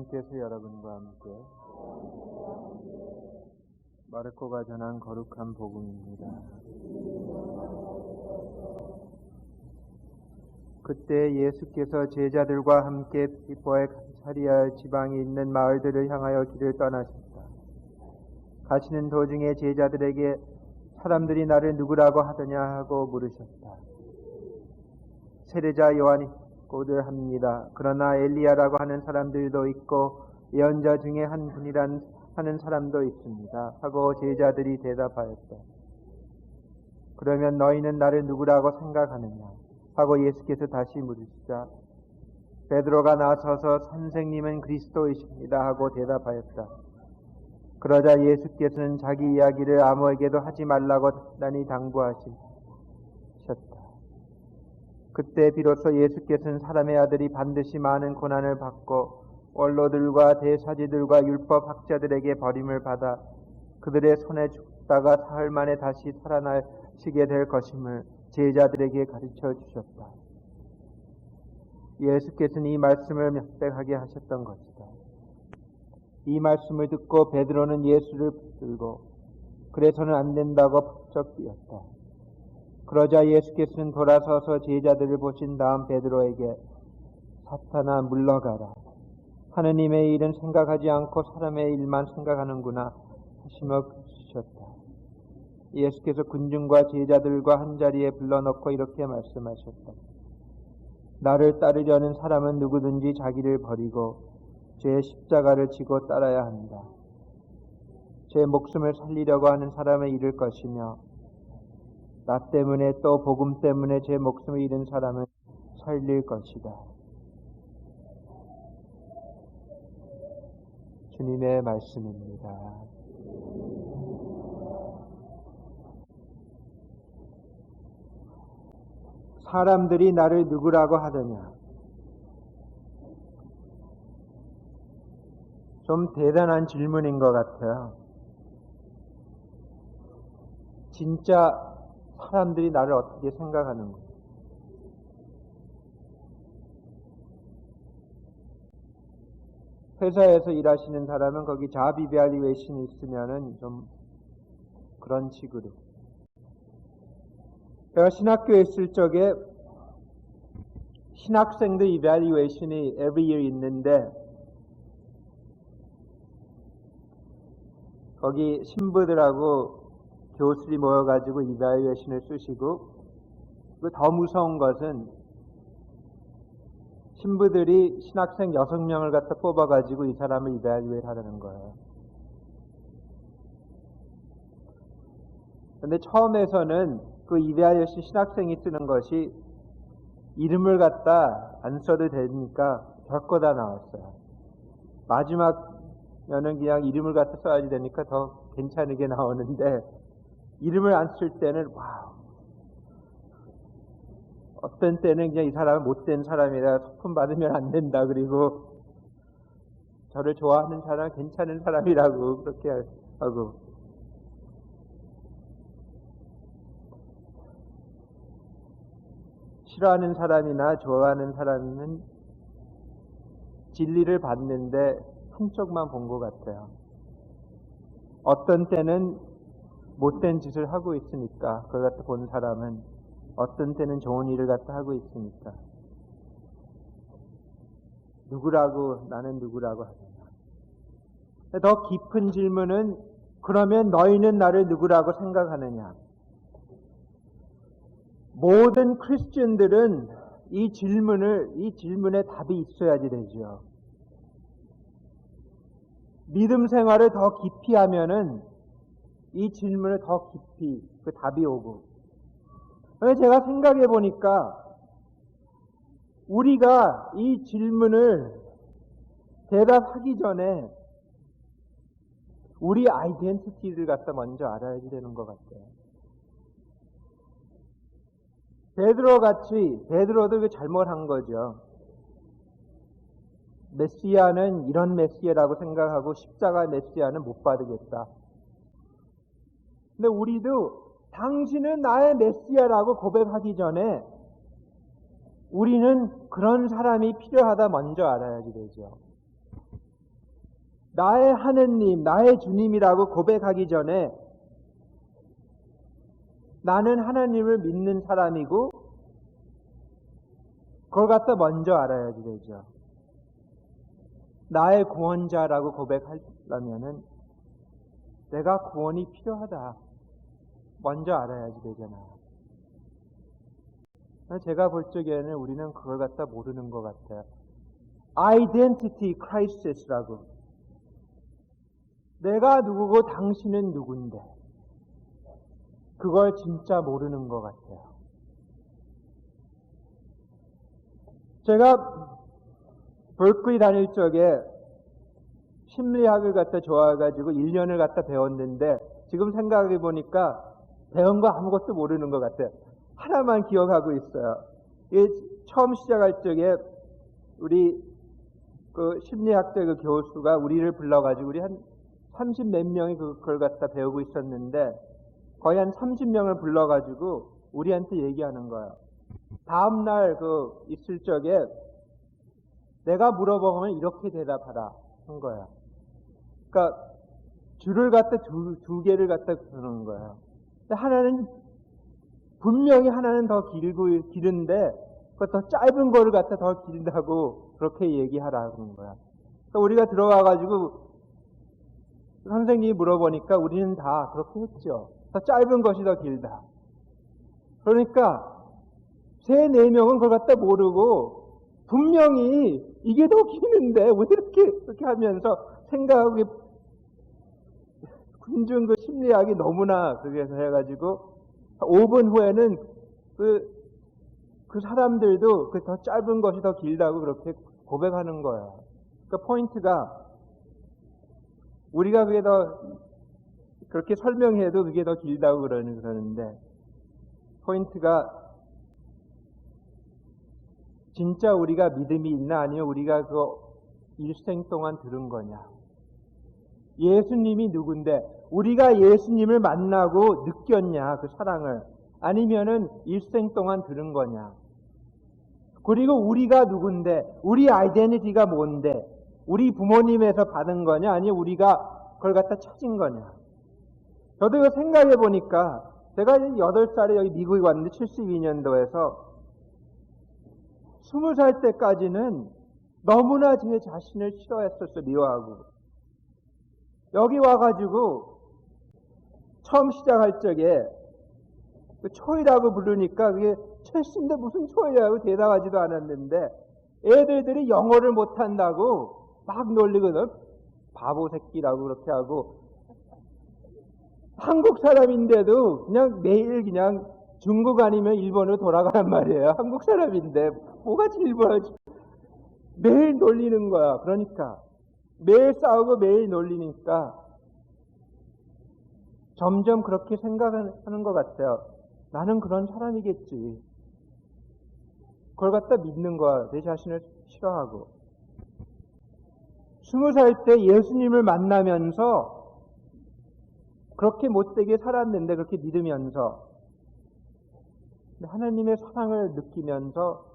주님께서 여러분과 함께 마르코가 전한 거룩한 복음입니다. 그때 예수께서 제자들과 함께 빌보의 사리아 지방에 있는 마을들을 향하여 길을 떠나셨다. 가시는 도중에 제자들에게 사람들이 나를 누구라고 하더냐 하고 물으셨다. 세례자 요한이고들 합니다. 그러나 엘리야라고 하는 사람들도 있고 예언자 중에 한 분이란 하는 사람도 있습니다. 하고 제자들이 대답하였다. 그러면 너희는 나를 누구라고 생각하느냐? 하고 예수께서 다시 물으시자 베드로가 나서서 선생님은 그리스도이십니다 하고 대답하였다. 그러자 예수께서는 자기 이야기를 아무에게도 하지 말라고 단단히 당부하셨다. 그때 비로소 예수께서는 사람의 아들이 반드시 많은 고난을 받고 원로들과 대사지들과 율법학자들에게 버림을 받아 그들의 손에 죽다가 사흘 만에 다시 살아나시게 될 것임을 제자들에게 가르쳐 주셨다. 예수께서는 이 말씀을 명백하게 하셨던 것이다. 이 말씀을 듣고 베드로는 예수를 붙들고 그래서는 안 된다고 벅적 뛰었다. 그러자 예수께서는 돌아서서 제자들을 보신 다음 베드로에게 사탄아 물러가라. 하느님의 일은 생각하지 않고 사람의 일만 생각하는구나 하시며 그러셨다. 예수께서 군중과 제자들과 한자리에 불러놓고 이렇게 말씀하셨다. 나를 따르려는 사람은 누구든지 자기를 버리고 제 십자가를 지고 따라야 한다. 제 목숨을 살리려고 하는 사람을 잃을 것이며 나 때문에 또 복음 때문에 제 목숨을 잃은 사람은 살릴 것이다. 주님의 말씀입니다. 사람들이 나를 누구라고 하더냐? 좀 대단한 질문인 것 같아요. 진짜 사람들이 나를 어떻게 생각하는 거예요? 회사에서 일하시는 사람은 거기 잡 이밸리웨이션이 있으면은 좀 그런 식으로. 제가 신학교에 있을 적에 신학생들 이밸리웨이션이 every year 있는데 거기 신부들하고 교수들이 모여가지고 이밸리웨이션을 쓰시고 더 무서운 것은 신부들이 신학생 6명을 갖다 뽑아가지고 이 사람을 이밸리웨이트 하려는 거예요. 그런데 처음에서는 그 이밸리웨이션 신학생이 쓰는 것이 이름을 갖다 안 써도 되니까 별거 다 나왔어요. 마지막에는 그냥 이름을 갖다 써야지 되니까 더 괜찮게 나오는데 이름을 안 쓸 때는 와우. 어떤 때는 그냥 이 사람은 못된 사람이라 소품 받으면 안 된다. 그리고 저를 좋아하는 사람은 괜찮은 사람이라고 그렇게 하고 싫어하는 사람이나 좋아하는 사람은 진리를 받는데 한쪽만 본 것 같아요. 어떤 때는 못된 짓을 하고 있으니까 그걸 갖다 본 사람은 어떤 때는 좋은 일을 갖다 하고 있으니까 누구라고 나는 누구라고 하느냐. 더 깊은 질문은 그러면 너희는 나를 누구라고 생각하느냐. 모든 크리스천들은 이 질문에 답이 있어야지 되죠. 믿음 생활을 더 깊이 하면은 이 질문을 더 깊이 그 답이 오고. 제가 생각해 보니까 우리가 이 질문을 대답하기 전에 우리 아이덴티티를 갖다 먼저 알아야 되는 것 같아요. 베드로도 잘못한 거죠. 메시아는 이런 메시아라고 생각하고 십자가 메시아는 못 받으겠다. 근데 우리도 당신은 나의 메시아라고 고백하기 전에 우리는 그런 사람이 필요하다 먼저 알아야지 되죠. 나의 하느님, 나의 주님이라고 고백하기 전에 나는 하나님을 믿는 사람이고 그걸 갖다 먼저 알아야지 되죠. 나의 구원자라고 고백하려면은 내가 구원이 필요하다. 먼저 알아야지 되잖아요. 제가 볼 적에는 우리는 그걸 갖다 모르는 것 같아요. Identity crisis라고. 내가 누구고 당신은 누군데. 그걸 진짜 모르는 것 같아요. 제가 벌클리 다닐 적에 심리학을 갖다 좋아해가지고 1년을 갖다 배웠는데 지금 생각해 보니까 배운 거 아무것도 모르는 것 같아요. 하나만 기억하고 있어요. 처음 시작할 적에 우리 그 심리학자 그 교수가 우리를 불러가지고 우리 한 30 몇 명이 그걸 갖다 배우고 있었는데 거의 한 30명을 불러가지고 우리한테 얘기하는 거예요. 다음날 그 있을 적에 내가 물어보면 이렇게 대답하라 한 거야. 그러니까 줄을 갖다 두 개를 갖다 그러는 거예요. 근데 하나는 분명히 하나는 더 길은데 그 더 짧은 거를 갖다 더 길다고 그렇게 얘기하라 그런 거야. 그러니까 우리가 들어와가지고 선생님이 물어보니까 우리는 다 그렇게 했죠. 더 짧은 것이 더 길다. 그러니까 3, 4명은 그걸 갖다 모르고 분명히 이게 더 기는데 왜 이렇게 하면서 생각하기 군중 그 심리학이 너무나 그래서 해가지고 5분 후에는 그 사람들도 그 더 짧은 것이 더 길다고 그렇게 고백하는 거예요. 그러니까 포인트가 우리가 그게 더 그렇게 설명해도 그게 더 길다고 그러는데 포인트가 진짜 우리가 믿음이 있나 아니면 우리가 그 일생 동안 들은 거냐. 예수님이 누군데 우리가 예수님을 만나고 느꼈냐 그 사랑을 아니면은 일생 동안 들은 거냐. 그리고 우리가 누군데 우리 아이덴티티가 뭔데 우리 부모님에서 받은 거냐 아니면 우리가 그걸 갖다 찾은 거냐. 저도 이거 생각해 보니까 제가 8살에 여기 미국에 왔는데 72년도에서 20살 때까지는 너무나 제 자신을 싫어했었어요. 미워하고. 여기 와가지고 처음 시작할 적에 초이라고 부르니까 그게 최신데 무슨 초이라고 대답하지도 않았는데 애들이 영어를 못한다고 막 놀리거든. 바보 새끼라고 그렇게 하고 한국 사람인데도 그냥 매일 그냥 중국 아니면 일본으로 돌아가란 말이에요. 한국 사람인데 뭐같이 일본을 매일 놀리는 거야. 그러니까 매일 싸우고 매일 놀리니까 점점 그렇게 생각하는 것 같아요. 나는 그런 사람이겠지. 그걸 갖다 믿는 거야. 내 자신을 싫어하고. 20살 때 예수님을 만나면서 그렇게 못되게 살았는데 그렇게 믿으면서 하나님의 사랑을 느끼면서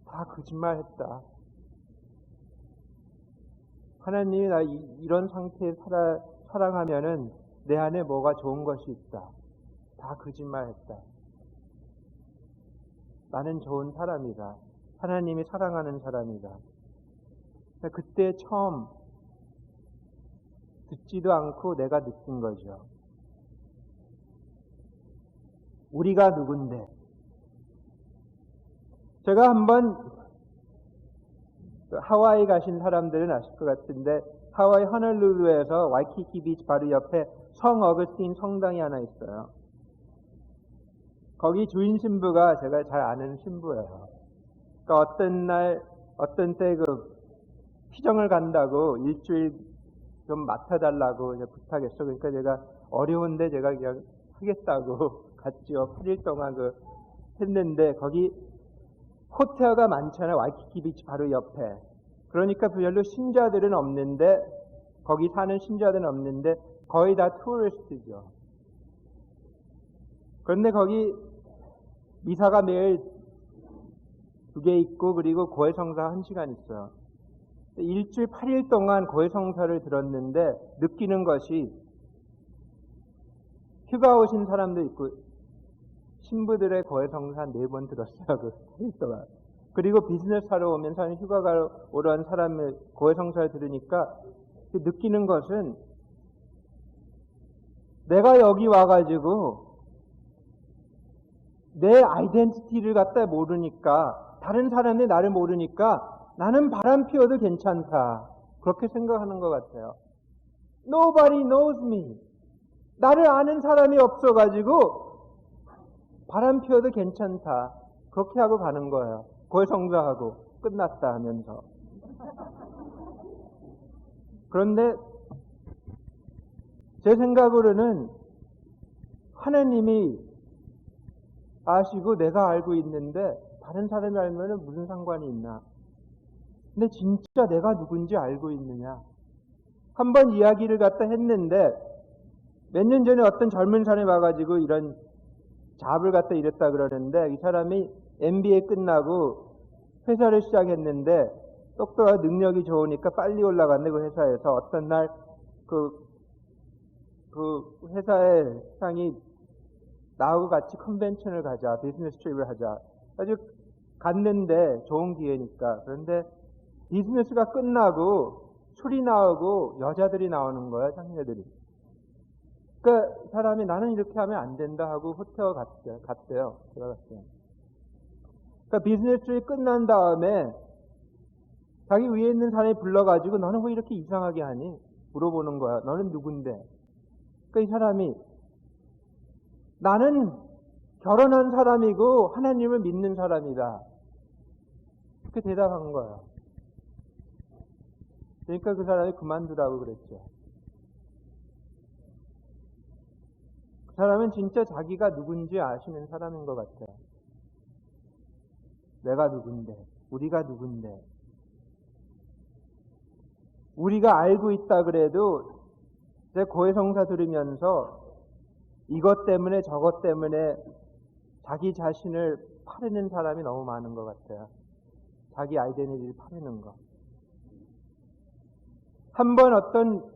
다 거짓말했다. 하나님이 나 이런 상태에 사랑하면은 내 안에 뭐가 좋은 것이 있다. 다 거짓말했다. 나는 좋은 사람이다. 하나님이 사랑하는 사람이다. 그때 처음 듣지도 않고 내가 느낀 거죠. 우리가 누군데? 제가 한번 하와이 가신 사람들은 아실 것 같은데 하와이 호놀룰루에서 와이키키 비치 바로 옆에 성 어거스틴 성당이 하나 있어요. 거기 주인 신부가 제가 잘 아는 신부예요. 그러니까 어떤 날 어떤 때 그 피정을 간다고 일주일 좀 맡아달라고 부탁했어. 그러니까 제가 어려운데 제가 그냥 하겠다고 갔죠. 8일 동안 했는데 거기 호텔가 많잖아요. 와이키키 비치 바로 옆에. 그러니까 별로 신자들은 없는데 거기 사는 신자들은 없는데 거의 다 투어리스트죠. 그런데 거기 미사가 매일 2개 있고 그리고 고해성사 1시간 있어요. 일주일 8일 동안 고해성사를 들었는데 느끼는 것이 휴가 오신 사람도 있고 신부들의 고해성사 4번 들었어요. 그 8일 동안. 그리고 비즈니스 하러 오면서 휴가 가러 오던 사람의 고해성사를 들으니까 느끼는 것은 내가 여기 와가지고 내 아이덴티티를 갖다 모르니까, 다른 사람이 나를 모르니까 나는 바람 피워도 괜찮다, 그렇게 생각하는 것 같아요. Nobody knows me. 나를 아는 사람이 없어가지고 바람 피워도 괜찮다, 그렇게 하고 가는 거예요. 고해성사하고 끝났다 하면서. 그런데 제 생각으로는 하나님이 아시고 내가 알고 있는데 다른 사람이 알면 무슨 상관이 있나? 근데 진짜 내가 누군지 알고 있느냐? 한번 이야기를 갖다 했는데 몇 년 전에 어떤 젊은 사람이 와가지고 이런 잡을 갖다 이랬다 그러는데, 이 사람이 MBA 끝나고 회사를 시작했는데 똑똑하고 능력이 좋으니까 빨리 올라갔네. 그 회사에서 어떤 날 그 회사의 상이 나하고 같이 컨벤션을 가자, 비즈니스 트립을 하자. 아주 갔는데 좋은 기회니까. 그런데 비즈니스가 끝나고 술이 나오고 여자들이 나오는 거야, 상녀들이. 그러니까 사람이 나는 이렇게 하면 안 된다 하고 후퇴어 갔대요. 들어갔대요. 그러니까 비즈니스 트립이 끝난 다음에 자기 위에 있는 사람이 불러가지고 너는 왜 이렇게 이상하게 하니? 물어보는 거야. 너는 누군데? 그러니까 이 사람이 나는 결혼한 사람이고 하나님을 믿는 사람이다, 그렇게 대답한 거예요. 그러니까 그 사람이 그만두라고 그랬죠. 그 사람은 진짜 자기가 누군지 아시는 사람인 것 같아요. 내가 누군데, 우리가 누군데. 우리가 알고 있다 그래도 제 고해성사 들으면서 이것 때문에 저것 때문에 자기 자신을 파르는 사람이 너무 많은 것 같아요. 자기 아이덴티티를 파르는 거. 한 번 어떤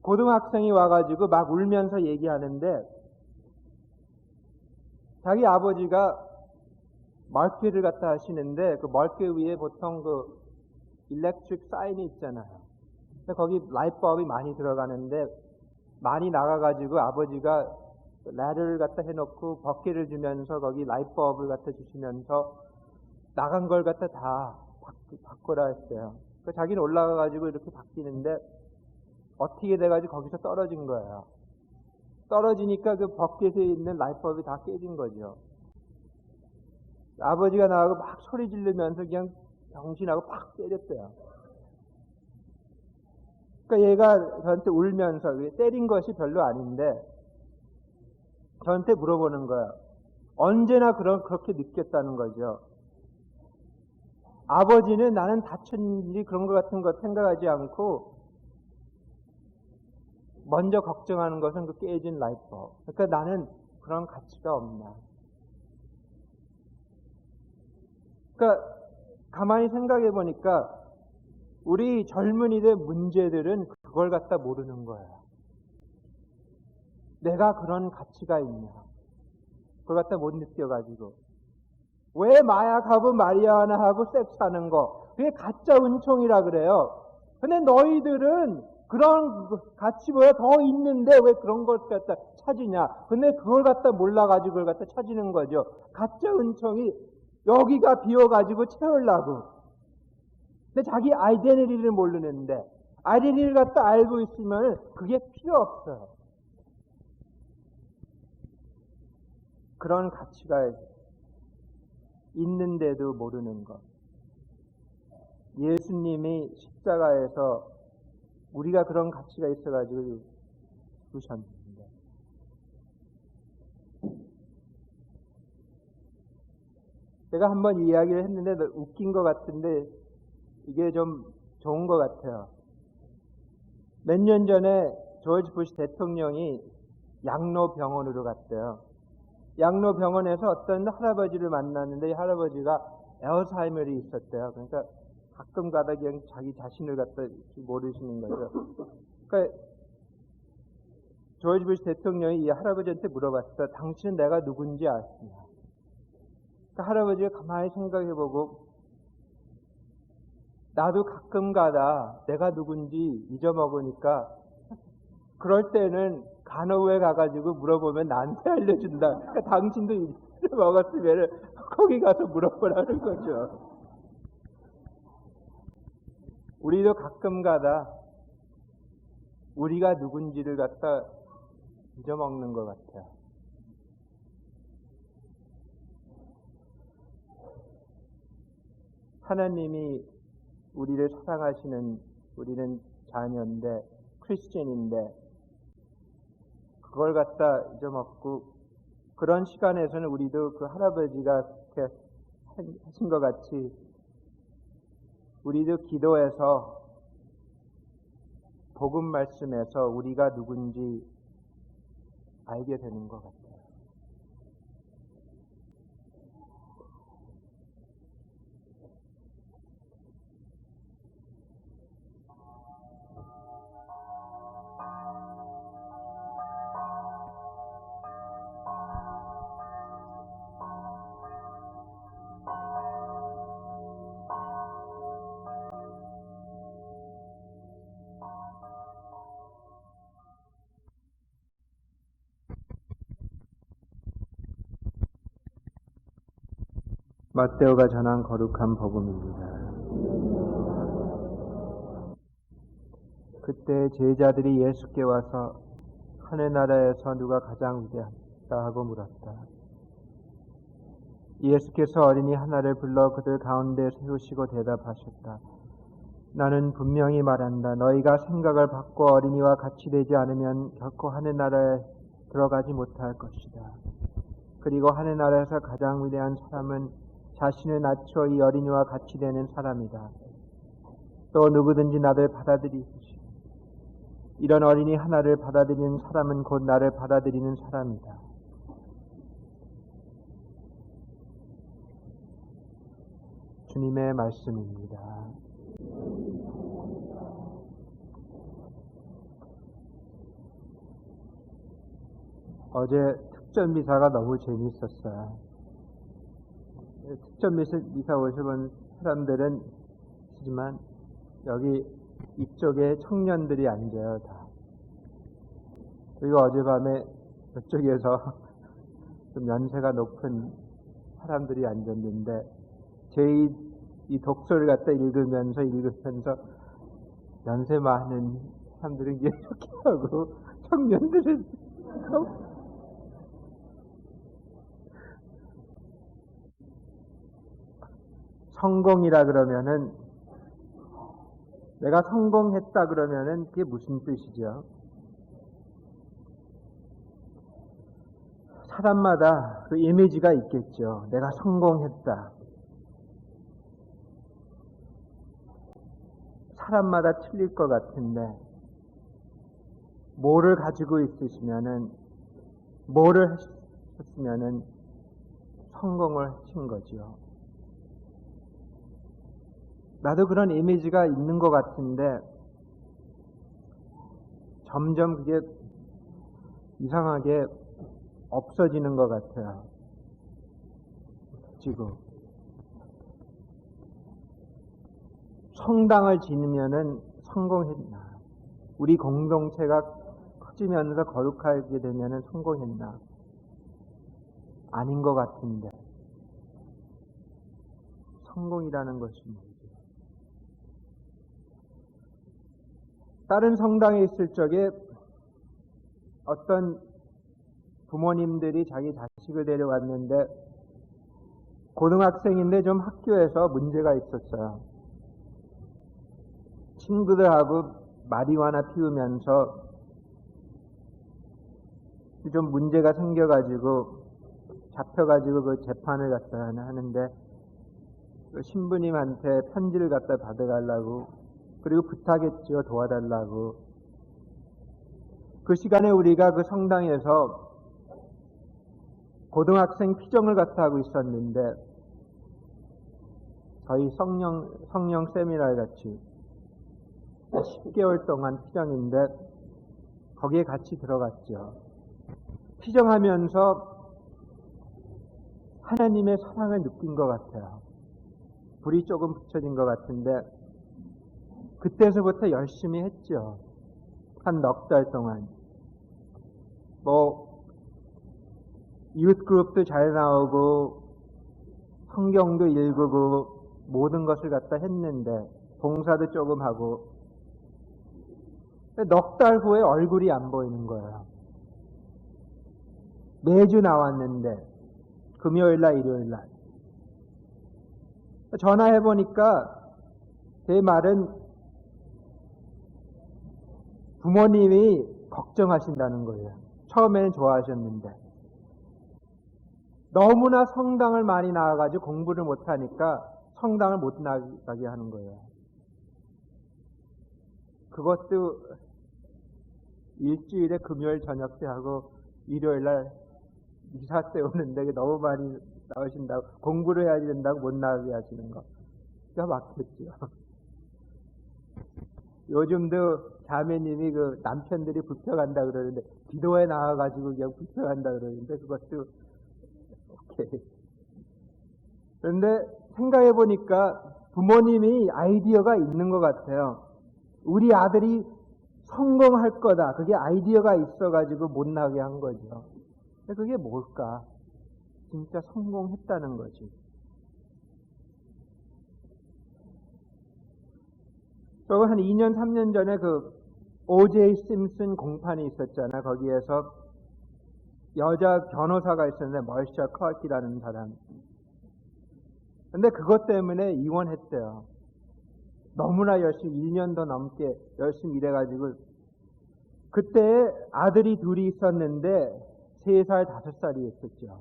고등학생이 와가지고 막 울면서 얘기하는데, 자기 아버지가 마켓을 갖다 하시는데 그 마켓 위에 보통 그 일렉트릭 사인이 있잖아요. 거기 라이트버블이 많이 들어가는데 많이 나가가지고 아버지가 라드를 갖다 해놓고 버킷을 주면서 거기 라이트버블을 갖다 주시면서 나간 걸 갖다 다 바꿔라 했어요. 그러니까 자기는 올라가가지고 이렇게 바뀌는데 어떻게 돼가지고 거기서 떨어진 거예요. 떨어지니까 그 버킷에 있는 라이트버블이 다 깨진 거죠. 아버지가 나가고 막 소리 지르면서 그냥 정신하고 팍 때렸대요. 그러니까 얘가 저한테 울면서, 때린 것이 별로 아닌데 저한테 물어보는 거예요. 언제나 그렇게 느꼈다는 거죠. 아버지는 나는 다친 일이 그런 것 같은 것 생각하지 않고 먼저 걱정하는 것은 그 깨진 라이터. 그러니까 나는 그런 가치가 없나. 그러니까 가만히 생각해 보니까 우리 젊은이들 문제들은 그걸 갖다 모르는 거예요. 내가 그런 가치가 있냐. 그걸 갖다 못 느껴가지고. 왜 마약하고 마리아나하고 섹스하는 거, 그게 가짜 은총이라 그래요. 근데 너희들은 그런 가치보다 더 있는데 왜 그런 걸 갖다 찾으냐. 근데 그걸 갖다 몰라가지고 그걸 갖다 찾는 거죠. 가짜 은총이 여기가 비어가지고 채우려고. 근데 자기 아이덴티티를 모르는데, 아이덴티티를 갖다 알고 있으면 그게 필요 없어요. 그런 가치가 있는데도 모르는 것. 예수님이 십자가에서 우리가 그런 가치가 있어가지고 죽으셨는데, 제가 한번 이야기를 했는데 웃긴 것 같은데 이게 좀 좋은 것 같아요. 몇 년 전에 조지 부시 대통령이 양로병원으로 갔대요. 양로병원에서 어떤 할아버지를 만났는데 이 할아버지가 알츠하이머가 있었대요. 그러니까 가끔 가다 그냥 자기 자신을 갖다 모르시는 거죠. 그러니까 조지 부시 대통령이 이 할아버지한테 물어봤어. 당신은 내가 누군지 아시냐? 그러니까 할아버지가 가만히 생각해보고 나도 가끔 가다 내가 누군지 잊어먹으니까 그럴 때는 간호부에 가가지고 물어보면 나한테 알려준다. 그러니까 당신도 잊어먹었으면 거기 가서 물어보라는 거죠. 우리도 가끔 가다 우리가 누군지를 갖다 잊어먹는 것 같아요. 하나님이 우리를 사랑하시는 우리는 자녀인데 크리스천인데 그걸 갖다 잊어먹고 그런 시간에서는 우리도 그 할아버지가 이렇게 하신 것 같이 우리도 기도해서 복음 말씀에서 우리가 누군지 알게 되는 것 같아요. 마테오가 전한 거룩한 복음입니다. 그때 제자들이 예수께 와서 하늘나라에서 누가 가장 위대하다 하고 물었다. 예수께서 어린이 하나를 불러 그들 가운데 세우시고 대답하셨다. 나는 분명히 말한다. 너희가 생각을 바꿔 어린이와 같이 되지 않으면 결코 하늘나라에 들어가지 못할 것이다. 그리고 하늘나라에서 가장 위대한 사람은 자신을 낮춰 이 어린이와 같이 되는 사람이다. 또 누구든지 나를 받아들이듯이 이런 어린이 하나를 받아들이는 사람은 곧 나를 받아들이는 사람이다. 주님의 말씀입니다. 어제 특전 미사가 너무 재미있었어요. 특전 미사 오셔본 사람들은 하지만 여기 이쪽에 청년들이 앉아요. 다. 그리고 어젯밤에 이쪽에서 좀 연세가 높은 사람들이 앉았는데 제 이 독서를 갖다 읽으면서 연세 많은 사람들은 이렇게 하고 청년들은 성공이라 그러면은 내가 성공했다 그러면은 그게 무슨 뜻이죠? 사람마다 그 이미지가 있겠죠. 내가 성공했다. 사람마다 틀릴 것 같은데 뭐를 가지고 있으시면은 뭐를 했으면은 성공을 하신 거지요. 나도 그런 이미지가 있는 것 같은데 점점 그게 이상하게 없어지는 것 같아요. 지금 성당을 지으면은 성공했나? 우리 공동체가 커지면서 거룩하게 되면은 성공했나? 아닌 것 같은데 성공이라는 것이 뭐죠? 다른 성당에 있을 적에 어떤 부모님들이 자기 자식을 데려왔는데 고등학생인데 좀 학교에서 문제가 있었어요. 친구들하고 마리화나 피우면서 좀 문제가 생겨가지고 잡혀가지고 그 재판을 갖다 하는데 그 신부님한테 편지를 갖다 받아가려고 그리고 부탁했죠. 도와달라고. 그 시간에 우리가 그 성당에서 고등학생 피정을 갖다 하고 있었는데 저희 성령 세미나를 같이 10개월 동안 피정인데 거기에 같이 들어갔죠. 피정하면서 하나님의 사랑을 느낀 것 같아요. 불이 조금 붙여진 것 같은데 그때서부터 열심히 했죠. 한 넉 달 동안. 유th 그룹도 잘 나오고 성경도 읽고 모든 것을 갖다 했는데 봉사도 조금 하고 넉 달 후에 얼굴이 안 보이는 거예요. 매주 나왔는데 금요일날 일요일날 전화해보니까 제 말은 부모님이 걱정하신다는 거예요. 처음에는 좋아하셨는데 너무나 성당을 많이 나와가지고 공부를 못하니까 성당을 못 나가게 하는 거예요. 그것도 일주일에 금요일 저녁 때 하고 일요일날 이사 때 오는데 너무 많이 나오신다고 공부를 해야 된다고 못 나가게 하시는 거. 그가 막혔죠. 요즘도 자매님이 그 남편들이 불평한다 그러는데 기도에 나와가지고 그냥 불평한다 그러는데 그것도 오케이. 그런데 생각해 보니까 부모님이 아이디어가 있는 것 같아요. 우리 아들이 성공할 거다. 그게 아이디어가 있어가지고 못 나게 한 거죠. 근데 그게 뭘까? 진짜 성공했다는 거지. 저거 한 2년, 3년 전에 그 O.J. 심슨 공판이 있었잖아. 거기에서 여자 변호사가 있었는데 멀샤 클락이라는 사람. 근데 그것 때문에 이혼했대요. 너무나 열심히 1년 더 넘게 열심히 일해가지고 그때 아들이 둘이 있었는데 3살, 5살이었죠.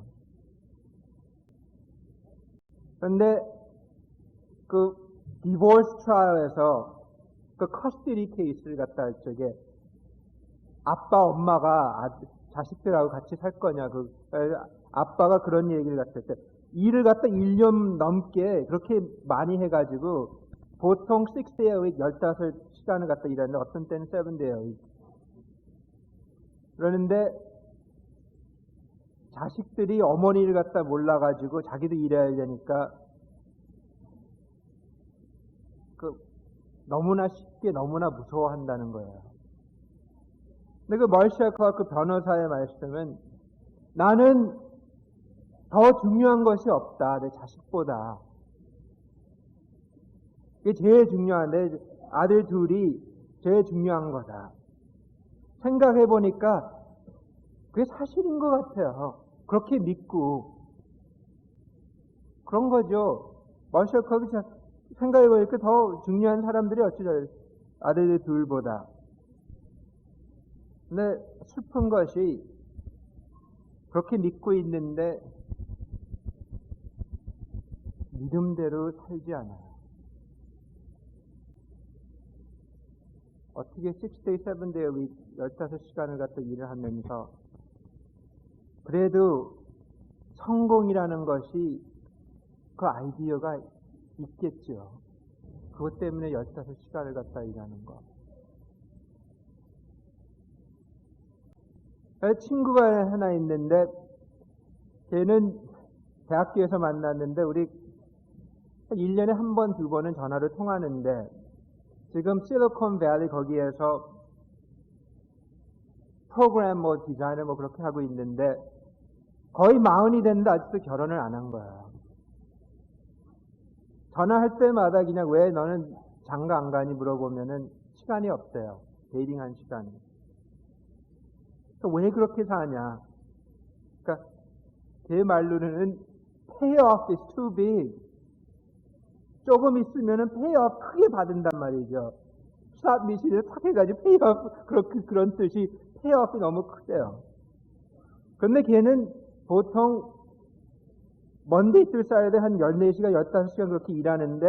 그런데 그 디보스 트라이얼에서 그 커스터디 케이스를 갖다 할 적에 아빠, 엄마가 자식들하고 같이 살 거냐, 아빠가 그런 얘기를 갖다 했대. 일을 갖다 1년 넘게 그렇게 많이 해가지고 보통 6day a week 15시간을 갖다 일하는데 어떤 때는 7day a week. 그러는데 자식들이 어머니를 갖다 몰라가지고 자기도 일해야 되니까 너무나 쉽게 너무나 무서워한다는 거예요. 근데 그 멀샤 클라크 변호사의 말씀은 나는 더 중요한 것이 없다. 내 자식보다. 그게 제일 중요한데 아들 둘이 제일 중요한 거다. 생각해 보니까 그게 사실인 것 같아요. 그렇게 믿고 그런 거죠. 멀샤 클라크 생각해 보니까 더 중요한 사람들이 어쩌죠? 아들 둘보다. 근데 슬픈 것이 그렇게 믿고 있는데 믿음대로 살지 않아요. 어떻게 6day, 7day a week 15시간을 갖다 일을 하면서 그래도 성공이라는 것이 그 아이디어가 있겠죠. 그것 때문에 15시간을 갖다 일하는 거. 친구가 하나 있는데 걔는 대학교에서 만났는데 우리 1년에 한 번, 2번은 전화를 통하는데 지금 실리콘밸리 거기에서 프로그램 디자인을 그렇게 하고 있는데 거의 40이 됐는데 아직도 결혼을 안 한 거야. 전화할 때마다 그냥 왜 너는 장가 안 가니 물어보면은 시간이 없대요. 데이팅한 시간이. 그러니까 왜 그렇게 사냐? 그러니까 제 말로는 payoff is too big. 조금 있으면은 payoff 크게 받은단 말이죠. 스탑 미신을 탁 해가지고 payoff 그런 뜻이 payoff이 너무 크대요. 그런데 걔는 보통 먼데이 툴 사이드 한 14시간, 15시간 그렇게 일하는데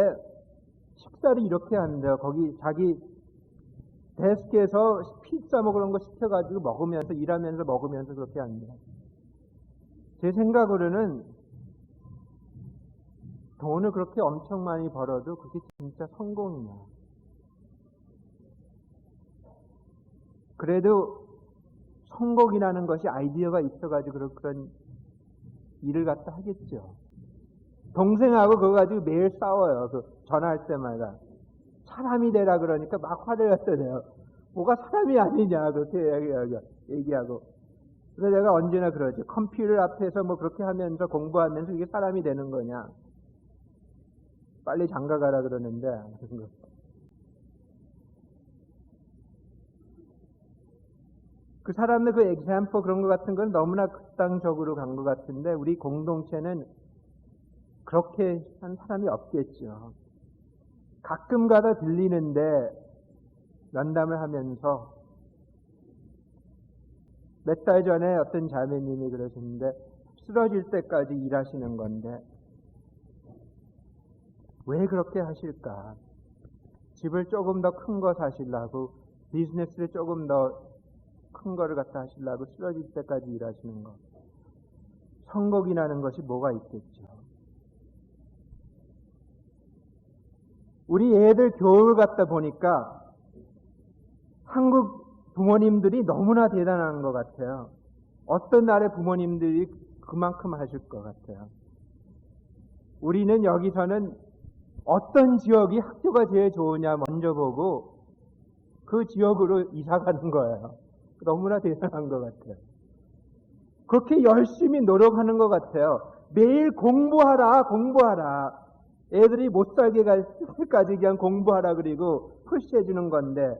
식사를 이렇게 한대요. 거기 자기 데스크에서 피자 그런 거 시켜가지고 먹으면서 일하면서 먹으면서 그렇게 한대요. 제 생각으로는 돈을 그렇게 엄청 많이 벌어도 그게 진짜 성공이냐. 그래도 성공이라는 것이 아이디어가 있어가지고 그런 일을 갖다 하겠죠. 동생하고 그거 가지고 매일 싸워요. 전화할 때마다. 사람이 되라 그러니까 막 화를 갖다 내요. 뭐가 사람이 아니냐, 그렇게 얘기하고. 그래서 내가 언제나 그러죠. 컴퓨터 앞에서 뭐 그렇게 하면서 공부하면서 이게 사람이 되는 거냐. 빨리 장가 가라 그러는데, 그 사람의 그 example 그런 것 같은 건 너무나 극단적으로 간 것 같은데, 우리 공동체는 그렇게 한 사람이 없겠죠. 가끔 가다 들리는데, 면담을 하면서, 몇 달 전에 어떤 자매님이 그러셨는데, 쓰러질 때까지 일하시는 건데, 왜 그렇게 하실까? 집을 조금 더 큰 거 사시려고, 비즈니스를 조금 더 큰 거를 갖다 하시려고 쓰러질 때까지 일하시는 거. 성공이라는 것이 뭐가 있겠죠. 우리 애들 교육을 갖다 보니까 한국 부모님들이 너무나 대단한 것 같아요. 어떤 나라의 부모님들이 그만큼 하실 것 같아요. 우리는 여기서는 어떤 지역이 학교가 제일 좋으냐 먼저 보고 그 지역으로 이사 가는 거예요. 너무나 대단한 것 같아요. 그렇게 열심히 노력하는 것 같아요. 매일 공부하라. 애들이 못 살게 갈 때까지 그냥 공부하라 그리고 푸시해 주는 건데,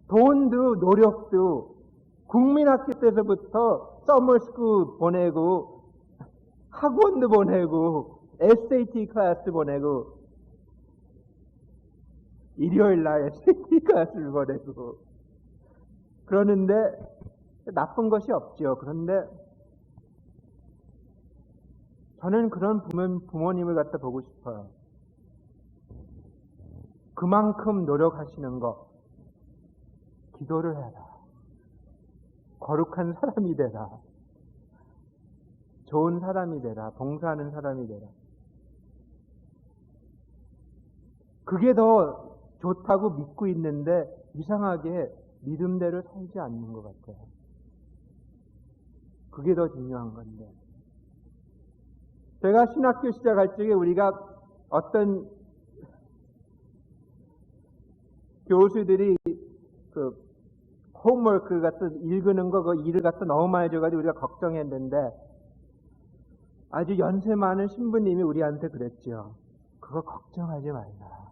돈도 노력도 국민학교 때서부터 서머스쿨 보내고 학원도 보내고 SAT 클래스 보내고 일요일 날 SAT 클래스를 보내고 그러는데 나쁜 것이 없죠. 그런데 저는 그런 부모님을 갖다 보고 싶어요. 그만큼 노력하시는 거, 기도를 해라. 거룩한 사람이 되라. 좋은 사람이 되라. 봉사하는 사람이 되라. 그게 더 좋다고 믿고 있는데 이상하게 믿음대로 살지 않는 것 같아요. 그게 더 중요한 건데. 제가 신학교 시작할 적에 우리가 어떤 교수들이 그 홈워크 같은 읽는 거, 그 일을 갖다 너무 많이 줘가지고 우리가 걱정했는데 아주 연세 많은 신부님이 우리한테 그랬죠. 그거 걱정하지 말라.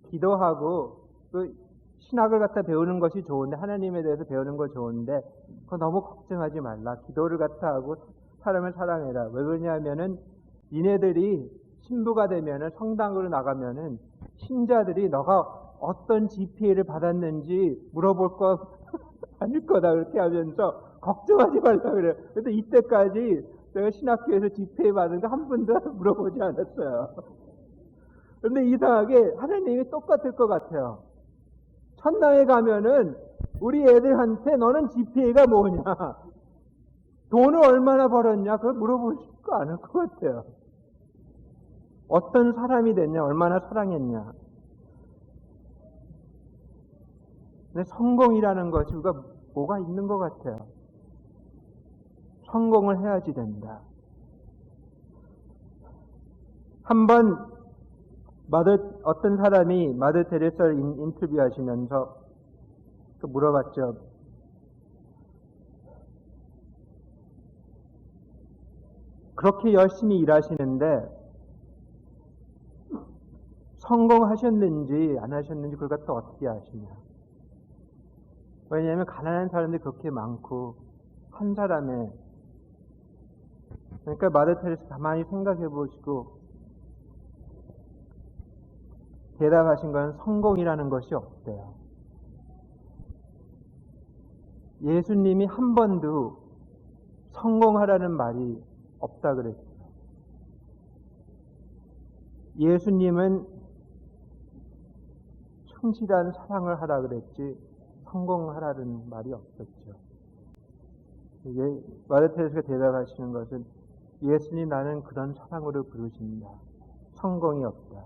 기도하고 그 신학을 갖다 배우는 것이 좋은데, 하나님에 대해서 배우는 거 좋은데 그거 너무 걱정하지 말라. 기도를 갖다 하고 사람을 사랑해라. 왜 그러냐면은 니네들이 신부가 되면은 성당으로 나가면은 신자들이 너가 어떤 GPA를 받았는지 물어볼 거 아닐 거다 그렇게 하면서 걱정하지 말라 그래요. 그래서 이때까지 제가 신학교에서 GPA 받은 거 한 번도 물어보지 않았어요. 그런데 이상하게 하나님이 똑같을 것 같아요. 천당에 가면은 우리 애들한테 너는 GPA가 뭐냐, 돈을 얼마나 벌었냐, 그걸 물어보시고 않을 것 같아요. 어떤 사람이 됐냐, 얼마나 사랑했냐. 근데 성공이라는 것이 우리가 뭐가 있는 것 같아요. 성공을 해야지 된다. 한번 어떤 사람이 마더 테레사를 인터뷰하시면서 물어봤죠. 그렇게 열심히 일하시는데 성공하셨는지 안 하셨는지 그걸 갖다 어떻게 아시냐. 왜냐하면 가난한 사람들이 그렇게 많고 한 사람의, 그러니까 마더 테레사 가만히 생각해 보시고 대답하신 건 성공이라는 것이 없대요. 예수님이 한 번도 성공하라는 말이 없다 그랬어요. 예수님은 충실한 사랑을 하라 그랬지 성공하라는 말이 없었죠. 마더 테레사가 대답하시는 것은 예수님 나는 그런 사랑으로 부르신다. 성공이 없다.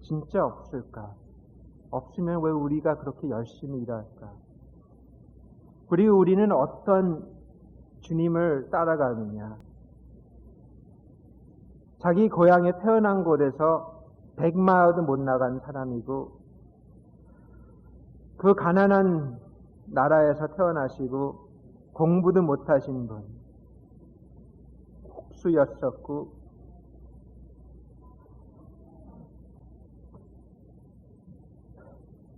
진짜 없을까? 없으면 왜 우리가 그렇게 열심히 일할까? 그리고 우리는 어떤 주님을 따라가느냐? 자기 고향에 태어난 곳에서 100마일도 못 나간 사람이고 그 가난한 나라에서 태어나시고 공부도 못하신 분, 국수였었고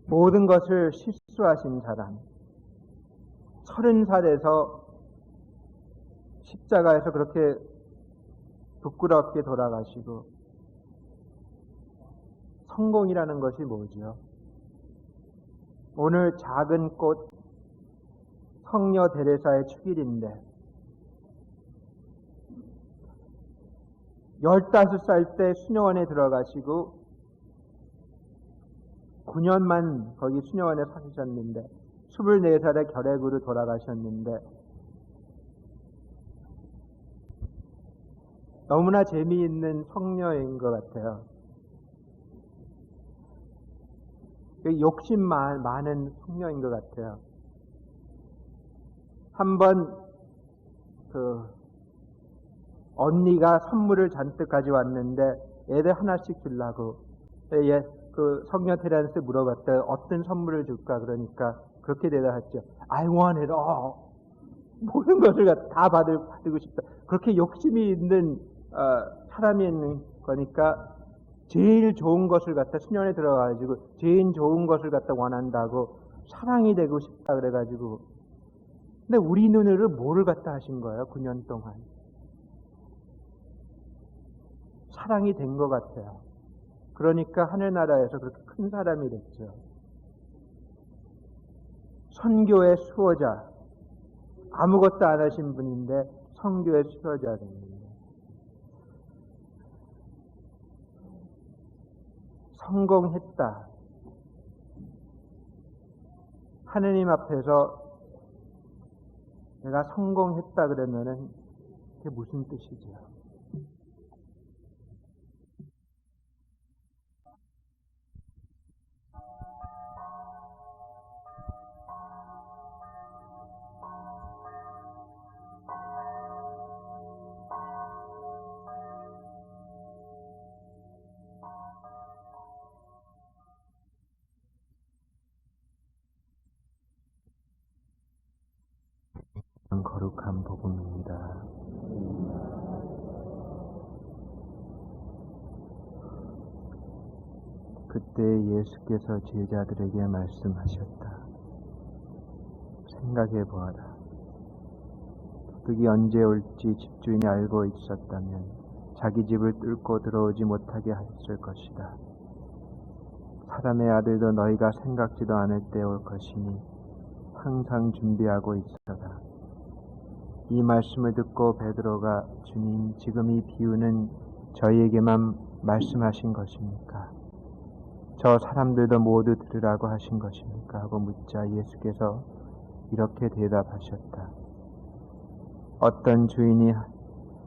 모든 것을 실수하신 사람, 30살에서 십자가에서 그렇게 부끄럽게 돌아가시고 성공이라는 것이 뭐죠? 오늘 작은 꽃 성녀 데레사의 축일인데 15살 때 수녀원에 들어가시고 9년만 거기 수녀원에 사셨는데 24살에 결핵으로 돌아가셨는데 너무나 재미있는 성녀인 것 같아요. 욕심 많은 성녀인 것 같아요. 한번 언니가 선물을 잔뜩 가져왔는데 애들 하나씩 주려고 그 성녀 테렌스 물어봤다. 어떤 선물을 줄까? 그러니까 그렇게 대답했죠. I want it all. 모든 것을 다 받고 싶다. 그렇게 욕심이 있는 사람이 있는 거니까 제일 좋은 것을 갖다 수녀원에 들어가가지고 제일 좋은 것을 갖다 원한다고 사랑이 되고 싶다 그래가지고 근데 우리 눈으로 뭐를 갖다 하신 거예요? 9년 동안 사랑이 된 것 같아요. 그러니까 하늘나라에서 그렇게 큰 사람이 됐죠. 선교의 수호자, 아무것도 안 하신 분인데 선교의 수호자 됩니다. 성공했다. 하느님 앞에서 내가 성공했다 그러면은 그게 무슨 뜻이죠? 거룩한 복음입니다. 그때 예수께서 제자들에게 말씀하셨다. 생각해 보아라. 도둑이 언제 올지 집주인이 알고 있었다면 자기 집을 뚫고 들어오지 못하게 하였을 것이다. 사람의 아들도 너희가 생각지도 않을 때 올 것이니 항상 준비하고 있어라. 이 말씀을 듣고 베드로가 주님, 지금 이 비유는 저희에게만 말씀하신 것입니까? 저 사람들도 모두 들으라고 하신 것입니까? 하고 묻자 예수께서 이렇게 대답하셨다. 어떤 주인이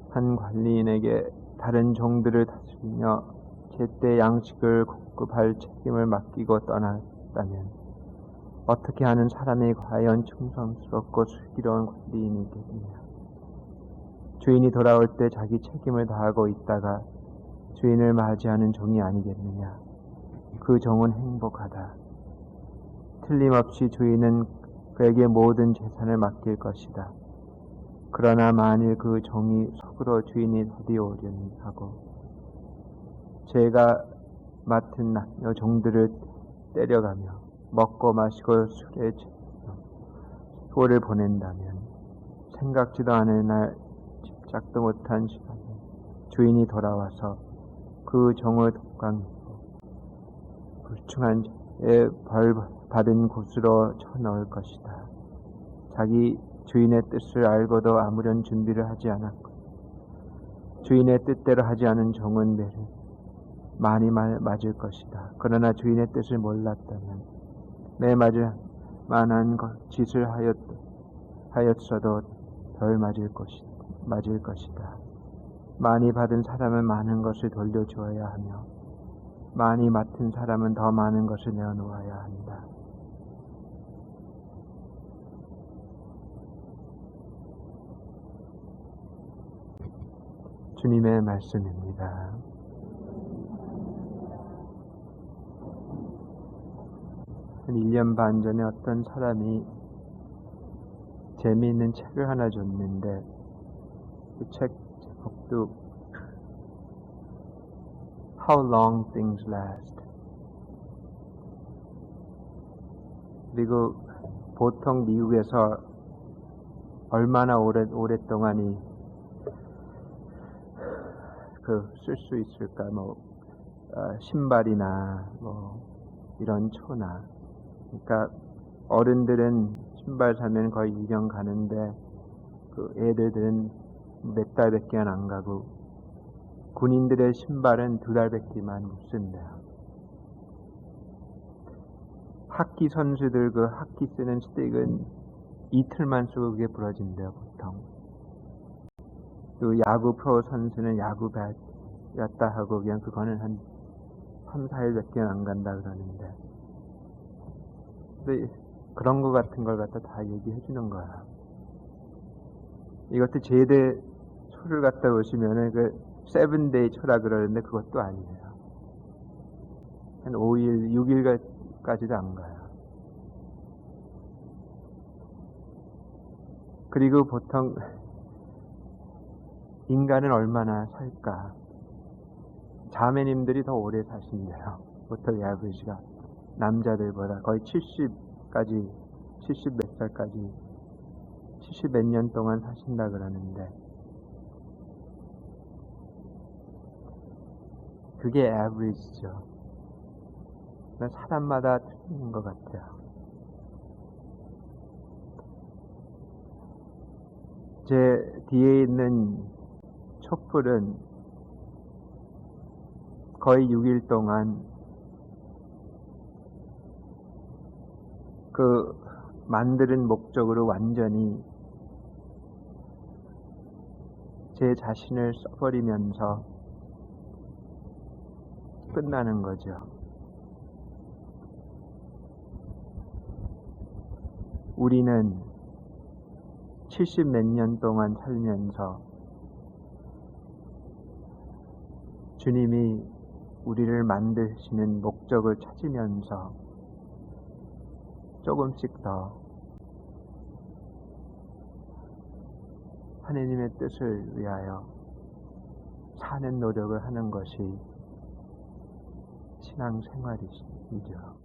한 관리인에게 다른 종들을 다스리며 제때 양식을 공급할 책임을 맡기고 떠났다면 어떻게 하는 사람이 과연 충성스럽고 슬기로운 관리인이겠느냐. 주인이 돌아올 때 자기 책임을 다하고 있다가 주인을 맞이하는 종이 아니겠느냐. 그 종은 행복하다. 틀림없이 주인은 그에게 모든 재산을 맡길 것이다. 그러나 만일 그 종이 속으로 주인이 더디 오려니 하고 제가 맡은 남녀 종들을 때려가며 먹고 마시고 술에 취해서 소를 보낸다면 생각지도 않을 날 집착도 못한 시간에 주인이 돌아와서 그 종을 독강하고 불충한 자의 벌 받은 곳으로 쳐넣을 것이다. 자기 주인의 뜻을 알고도 아무런 준비를 하지 않았고 주인의 뜻대로 하지 않은 종은 매를 많이 맞을 것이다. 그러나 주인의 뜻을 몰랐다면 매 맞을 만한 짓을 하였어도 덜 맞을 것이다. 많이 받은 사람은 많은 것을 돌려주어야 하며 많이 맡은 사람은 더 많은 것을 내어놓아야 한다. 주님의 말씀입니다. 한 1년 반 전에 어떤 사람이 재미있는 책을 하나 줬는데 그 책 제목도 How Long Things Last. 그리고 보통 미국에서 얼마나 오랫동안이 쓸 수 있을까? 신발이나 이런 초나. 그러니까 어른들은 신발 사면 거의 2년 가는데 애들은 몇 달밖에 안 가고 군인들의 신발은 2달밖에만 못 쓴대요. 하키 선수들 하키 쓰는 스틱은 이틀만 쓰고 그게 부러진대요, 보통. 또 야구 프로 선수는 야구 배 였다 하고 그냥 그거는 한 3, 4일밖에 안 간다 그러는데. 근데 그런 거 같은 걸 갖다 다 얘기해 주는 거야. 이것도 제대 초를 갖다 오시면은 7데이 초라 그러는데 그것도 아니에요. 한 5일, 6일까지도 안 가요. 그리고 보통 인간은 얼마나 살까? 자매님들이 더 오래 사신대요. 보통 야구시가 남자들보다 거의 70까지 70 몇 살까지 70 몇 년 동안 사신다 그러는데 그게 average죠. 사람마다 틀린 것 같아요. 제 뒤에 있는 촛불은 거의 6일 동안 만드는 목적으로 완전히 제 자신을 써버리면서 끝나는 거죠. 우리는 70 몇 년 동안 살면서 주님이 우리를 만드시는 목적을 찾으면서 조금씩 더 하나님의 뜻을 위하여 사는 노력을 하는 것이 신앙생활이죠.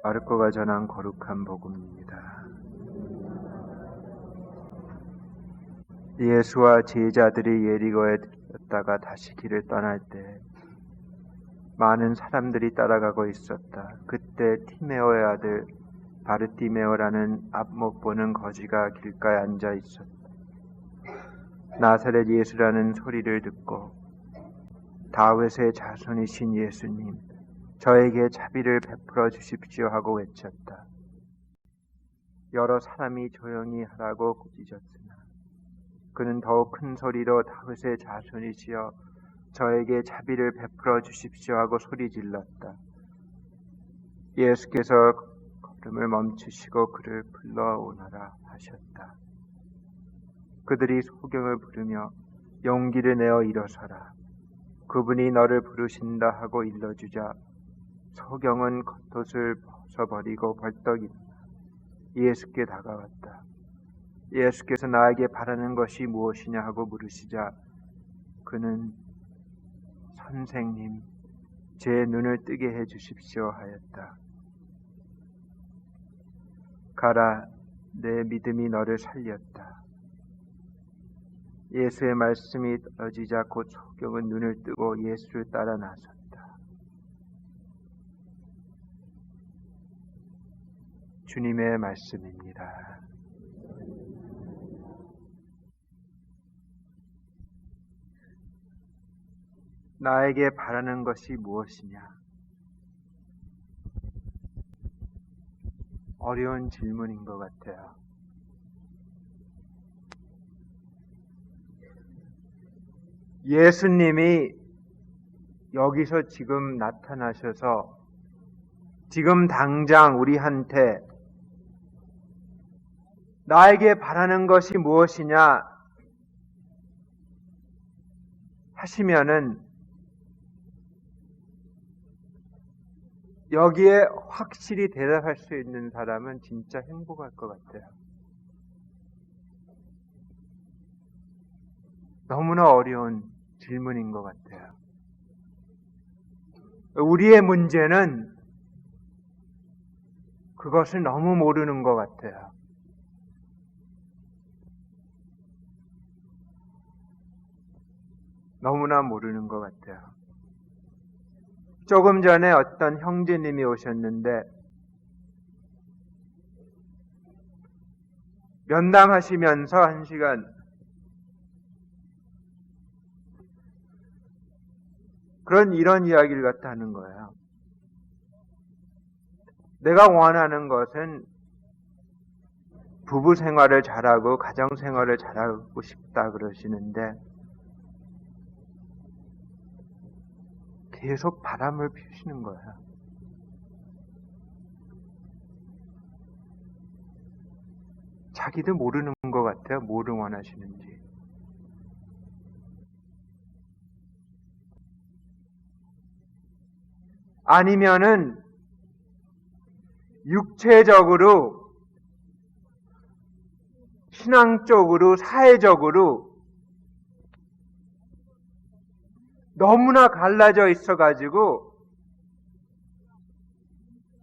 마르코가 전한 거룩한 복음입니다. 예수와 제자들이 예리고에 들렸다가 다시 길을 떠날 때 많은 사람들이 따라가고 있었다. 그때 티메오의 아들 바르티메오라는 앞 못 보는 거지가 길가에 앉아 있었다. 나사렛 예수라는 소리를 듣고 다윗의 자손이신 예수님, 저에게 자비를 베풀어 주십시오 하고 외쳤다. 여러 사람이 조용히 하라고 꾸짖었으나 그는 더욱 큰 소리로 다윗의 자손이시여 저에게 자비를 베풀어 주십시오 하고 소리질렀다. 예수께서 걸음을 멈추시고 그를 불러오너라 하셨다. 그들이 소경을 부르며 용기를 내어 일어서라. 그분이 너를 부르신다 하고 일러주자 소경은 겉옷을 벗어버리고 벌떡 일어나 예수께 다가왔다. 예수께서 나에게 바라는 것이 무엇이냐 하고 물으시자 그는 선생님, 제 눈을 뜨게 해 주십시오 하였다. 가라, 내 믿음이 너를 살렸다. 예수의 말씀이 떨어지자 곧 소경은 눈을 뜨고 예수를 따라 나섰다. 주님의 말씀입니다. 나에게 바라는 것이 무엇이냐? 어려운 질문인 것 같아요. 예수님이 여기서 지금 나타나셔서 지금 당장 우리한테 나에게 바라는 것이 무엇이냐 하시면은 여기에 확실히 대답할 수 있는 사람은 진짜 행복할 것 같아요. 너무나 어려운 질문인 것 같아요. 우리의 문제는 그것을 너무 모르는 것 같아요. 너무나 모르는 것 같아요. 조금 전에 어떤 형제님이 오셨는데 면담하시면서 1시간 이런 이야기를 갖다 하는 거예요. 내가 원하는 것은 부부 생활을 잘하고 가정 생활을 잘하고 싶다 그러시는데 계속 바람을 피우시는 거예요. 자기도 모르는 것 같아요. 뭐를 원하시는지. 아니면은 육체적으로, 신앙적으로, 사회적으로 너무나 갈라져 있어가지고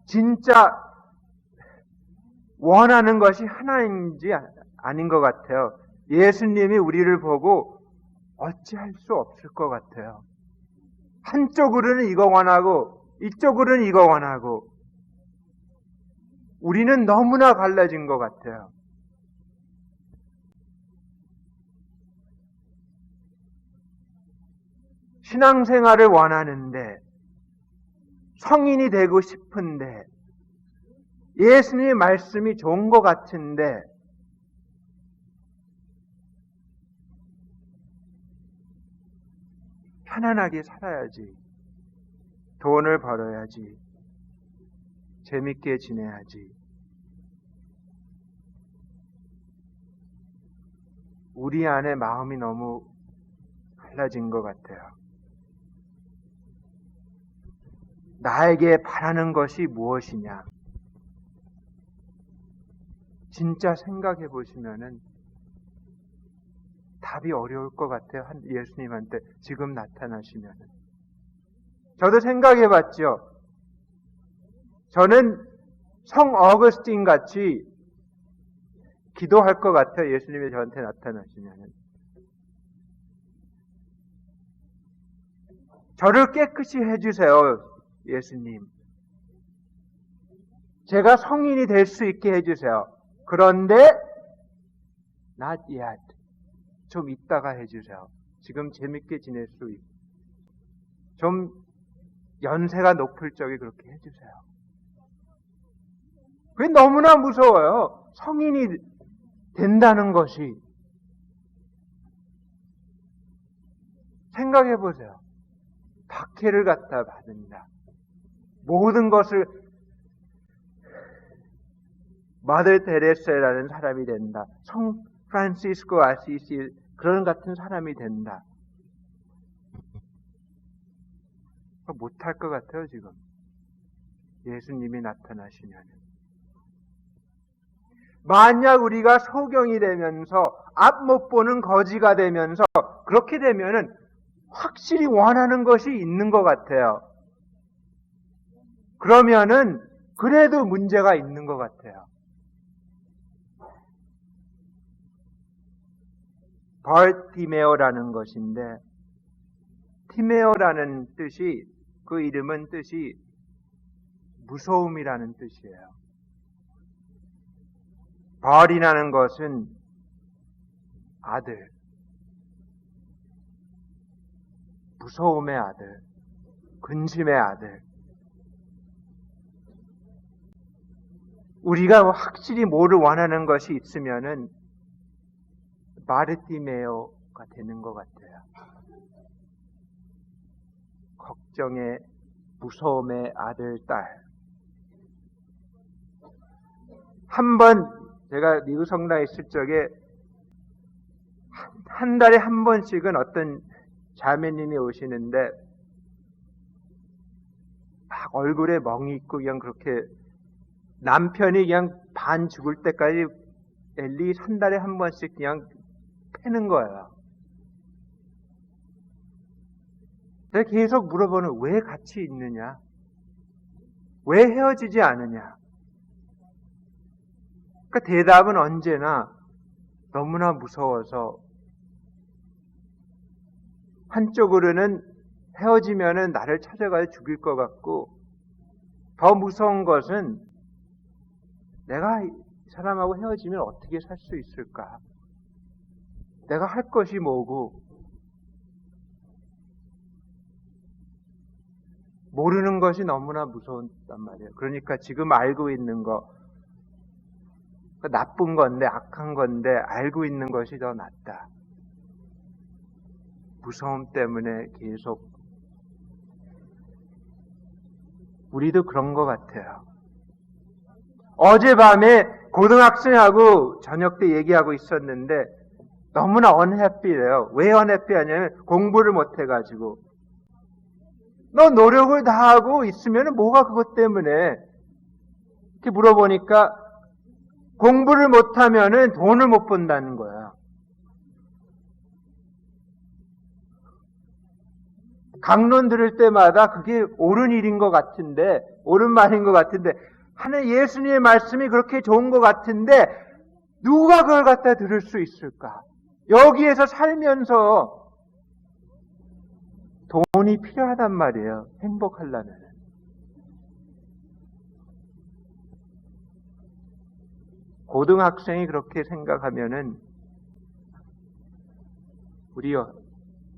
진짜 원하는 것이 하나인지 아닌 것 같아요. 예수님이 우리를 보고 어찌할 수 없을 것 같아요. 한쪽으로는 이거 원하고 이쪽으로는 이거 원하고 우리는 너무나 갈라진 것 같아요. 신앙생활을 원하는데 성인이 되고 싶은데 예수님의 말씀이 좋은 것 같은데 편안하게 살아야지. 돈을 벌어야지. 재밌게 지내야지. 우리 안에 마음이 너무 갈라진 것 같아요. 나에게 바라는 것이 무엇이냐? 진짜 생각해 보시면은 답이 어려울 것 같아요. 예수님한테 지금 나타나시면은. 저도 생각해 봤죠. 저는 성 어거스틴 같이 기도할 것 같아요. 예수님이 저한테 나타나시면은. 저를 깨끗이 해주세요. 예수님. 제가 성인이 될 수 있게 해주세요. 그런데 not yet. 좀 이따가 해주세요. 지금 재밌게 지낼 수 있게. 좀 연세가 높을 적에 그렇게 해주세요. 그게 너무나 무서워요. 성인이 된다는 것이. 생각해 보세요. 박해를 갖다 받는다. 모든 것을 마더 테레사라는 사람이 된다. 성 프란시스코 아시시 그런 같은 사람이 된다. 못할 것 같아요, 지금. 예수님이 나타나시면. 만약 우리가 소경이 되면서 앞 못 보는 거지가 되면서 그렇게 되면은 확실히 원하는 것이 있는 것 같아요. 그러면은 그래도 문제가 있는 것 같아요. 바르티메오라는 것인데 티메오라는 뜻이 그 이름은 뜻이 무서움이라는 뜻이에요. 벌이라는 것은 아들, 무서움의 아들, 근심의 아들. 우리가 확실히 뭐를 원하는 것이 있으면은 바르티메오가 되는 것 같아요. 걱정의, 무서움의 아들, 딸. 한 번 제가 미국 성당에 있을 적에 한 달에 한 번씩은 어떤 자매님이 오시는데 막 얼굴에 멍이 있고 그냥 그렇게 남편이 그냥 반 죽을 때까지 엘리 한 달에 한 번씩 그냥 패는 거예요. 내가 계속 물어보는 왜 같이 있느냐? 왜 헤어지지 않느냐? 그러니까 대답은 언제나 너무나 무서워서 한쪽으로는 헤어지면은 나를 찾아가서 죽일 것 같고 더 무서운 것은 내가 이 사람하고 헤어지면 어떻게 살 수 있을까? 내가 할 것이 뭐고 모르는 것이 너무나 무서웠단 말이에요. 그러니까 지금 알고 있는 거 나쁜 건데 악한 건데 알고 있는 것이 더 낫다. 무서움 때문에 계속 우리도 그런 것 같아요. 어젯밤에 고등학생하고 저녁 때 얘기하고 있었는데 너무나 언해피해요. 왜 언해피하냐면 공부를 못해가지고 너 노력을 다 하고 있으면 뭐가 그것 때문에 이렇게 물어보니까 공부를 못하면은 돈을 못 번다는 거야. 강론 들을 때마다 그게 옳은 일인 것 같은데, 옳은 말인 것 같은데, 하는 예수님의 말씀이 그렇게 좋은 것 같은데, 누가 그걸 갖다 들을 수 있을까? 여기에서 살면서 돈이 필요하단 말이에요. 행복하려면. 고등학생이 그렇게 생각하면은 우리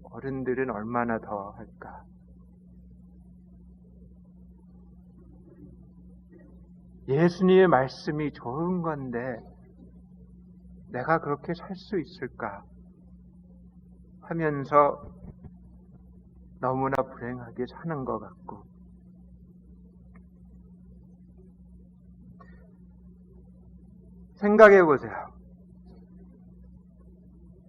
어른들은 얼마나 더 할까? 예수님의 말씀이 좋은 건데 내가 그렇게 살 수 있을까? 하면서 너무나 불행하게 사는 것 같고 생각해 보세요.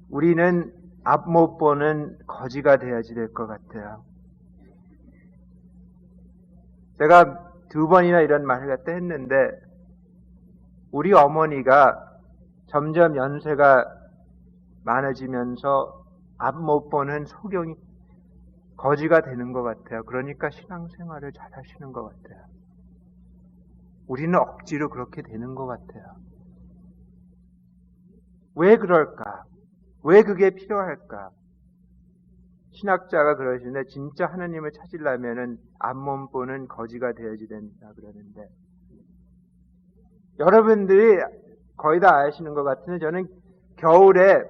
우리는 앞 못 보는 거지가 되어야지 될 것 같아요. 제가 2번이나 이런 말을 갖다 했는데 우리 어머니가 점점 연세가 많아지면서 앞 못 보는 소경이 거지가 되는 것 같아요. 그러니까 신앙생활을 잘 하시는 것 같아요. 우리는 억지로 그렇게 되는 것 같아요. 왜 그럴까? 왜 그게 필요할까? 신학자가 그러시는데 진짜 하나님을 찾으려면은 앞못 보는 거지가 되어야지 된다 그러는데 여러분들이 거의 다 아시는 것 같은데 저는 겨울에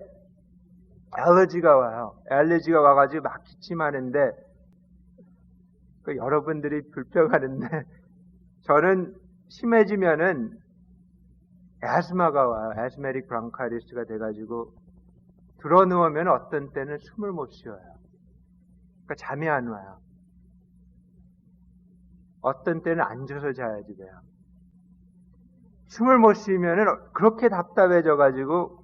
알러지가 와요. 알러지가 와가지고 막 기침하는데 여러분들이 불평하는데 저는 심해지면은 에스마가 와요. 에스메릭 브랑카이티스가 돼가지고 들어 누우면 어떤 때는 숨을 못 쉬어요. 그러니까 잠이 안 와요. 어떤 때는 앉아서 자야지 돼요. 숨을 못 쉬면은 그렇게 답답해져가지고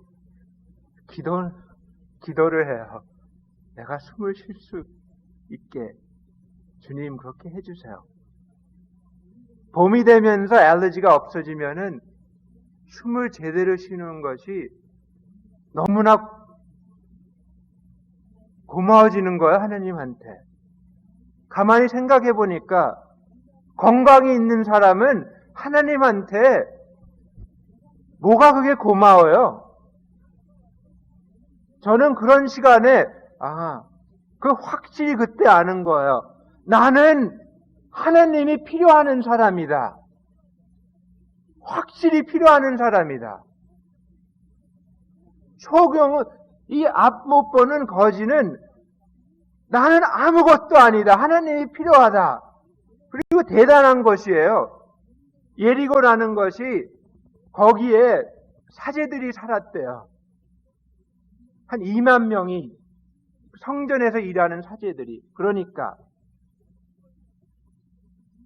기도를 해요. 내가 숨을 쉴 수 있게 주님 그렇게 해주세요. 봄이 되면서 알러지가 없어지면은 숨을 제대로 쉬는 것이 너무나 고마워지는 거예요, 하나님한테. 가만히 생각해 보니까 건강이 있는 사람은 하나님한테 뭐가 그게 고마워요? 저는 그런 시간에 그 확실히 그때 아는 거예요. 나는 하나님이 필요하는 사람이다. 확실히 필요하는 사람이다. 소경은 이 앞 못 보는 거지는 나는 아무것도 아니다. 하나님이 필요하다. 그리고 대단한 것이에요. 예리고라는 것이 거기에 사제들이 살았대요. 한 2만 명이 성전에서 일하는 사제들이. 그러니까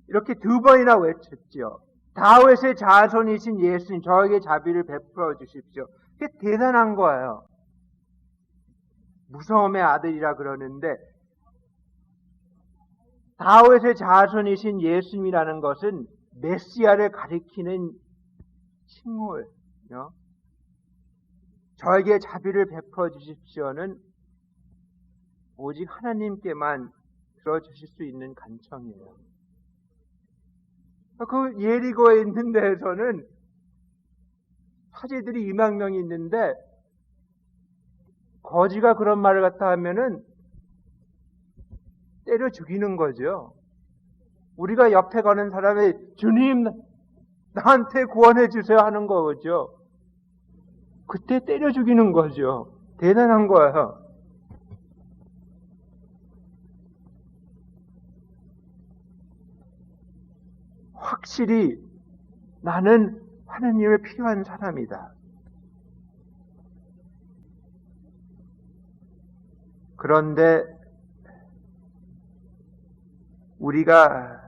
이렇게 2번이나 외쳤지요. 다윗의 자손이신 예수님 저에게 자비를 베풀어 주십시오. 그게 대단한 거예요. 무서움의 아들이라 그러는데 다윗의 자손이신 예수님이라는 것은 메시아를 가리키는 칭호예요. 저에게 자비를 베풀어 주십시오는 오직 하나님께만 들어주실 수 있는 간청이에요. 그 예리고에 있는 데에서는 사제들이 2만 명이 있는데 거지가 그런 말을 갖다 하면은 때려 죽이는 거죠. 우리가 옆에 가는 사람이 주님 나한테 구원해 주세요 하는 거죠. 그때 때려 죽이는 거죠. 대단한 거예요. 확실히 나는 하나님을 필요한 사람이다. 그런데 우리가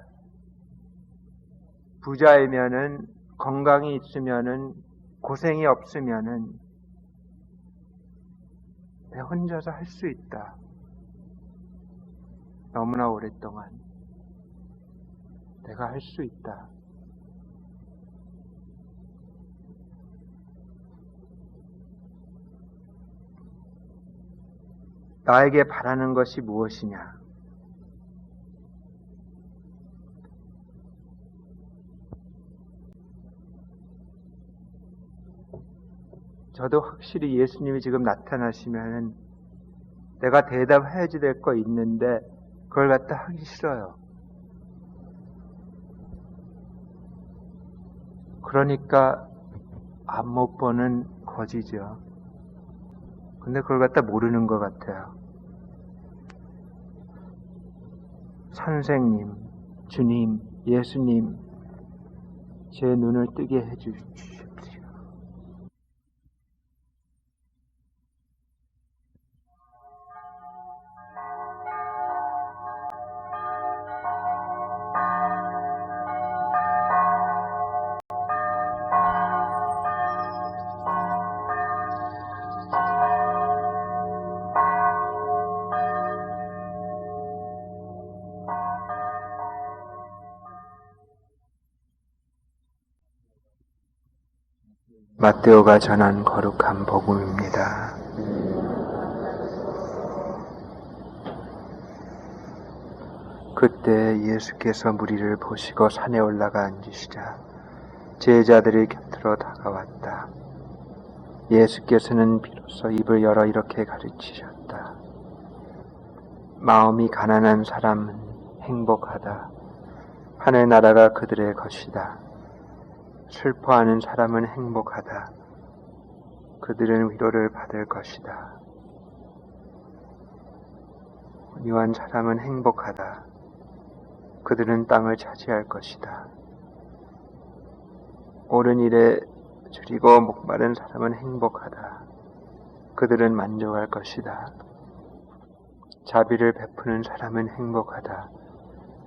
부자이면은 건강이 있으면은 고생이 없으면은 내 혼자서 할 수 있다. 너무나 오랫동안 내가 할 수 있다. 나에게 바라는 것이 무엇이냐? 저도 확실히 예수님이 지금 나타나시면은 내가 대답해야지 될 거 있는데 그걸 갖다 하기 싫어요. 그러니까 앞 못 보는 거지죠. 근데 그걸 갖다 모르는 것 같아요. 선생님, 주님, 예수님, 제 눈을 뜨게 해주십시오. 마테오가 전한 거룩한 복음입니다. 그때 예수께서 무리를 보시고 산에 올라가 앉으시자 제자들이 곁으로 다가왔다. 예수께서는 비로소 입을 열어 이렇게 가르치셨다. 마음이 가난한 사람은 행복하다. 하늘 나라가 그들의 것이다. 슬퍼하는 사람은 행복하다. 그들은 위로를 받을 것이다. 온유한 사람은 행복하다. 그들은 땅을 차지할 것이다. 옳은 일에 줄이고 목마른 사람은 행복하다. 그들은 만족할 것이다. 자비를 베푸는 사람은 행복하다.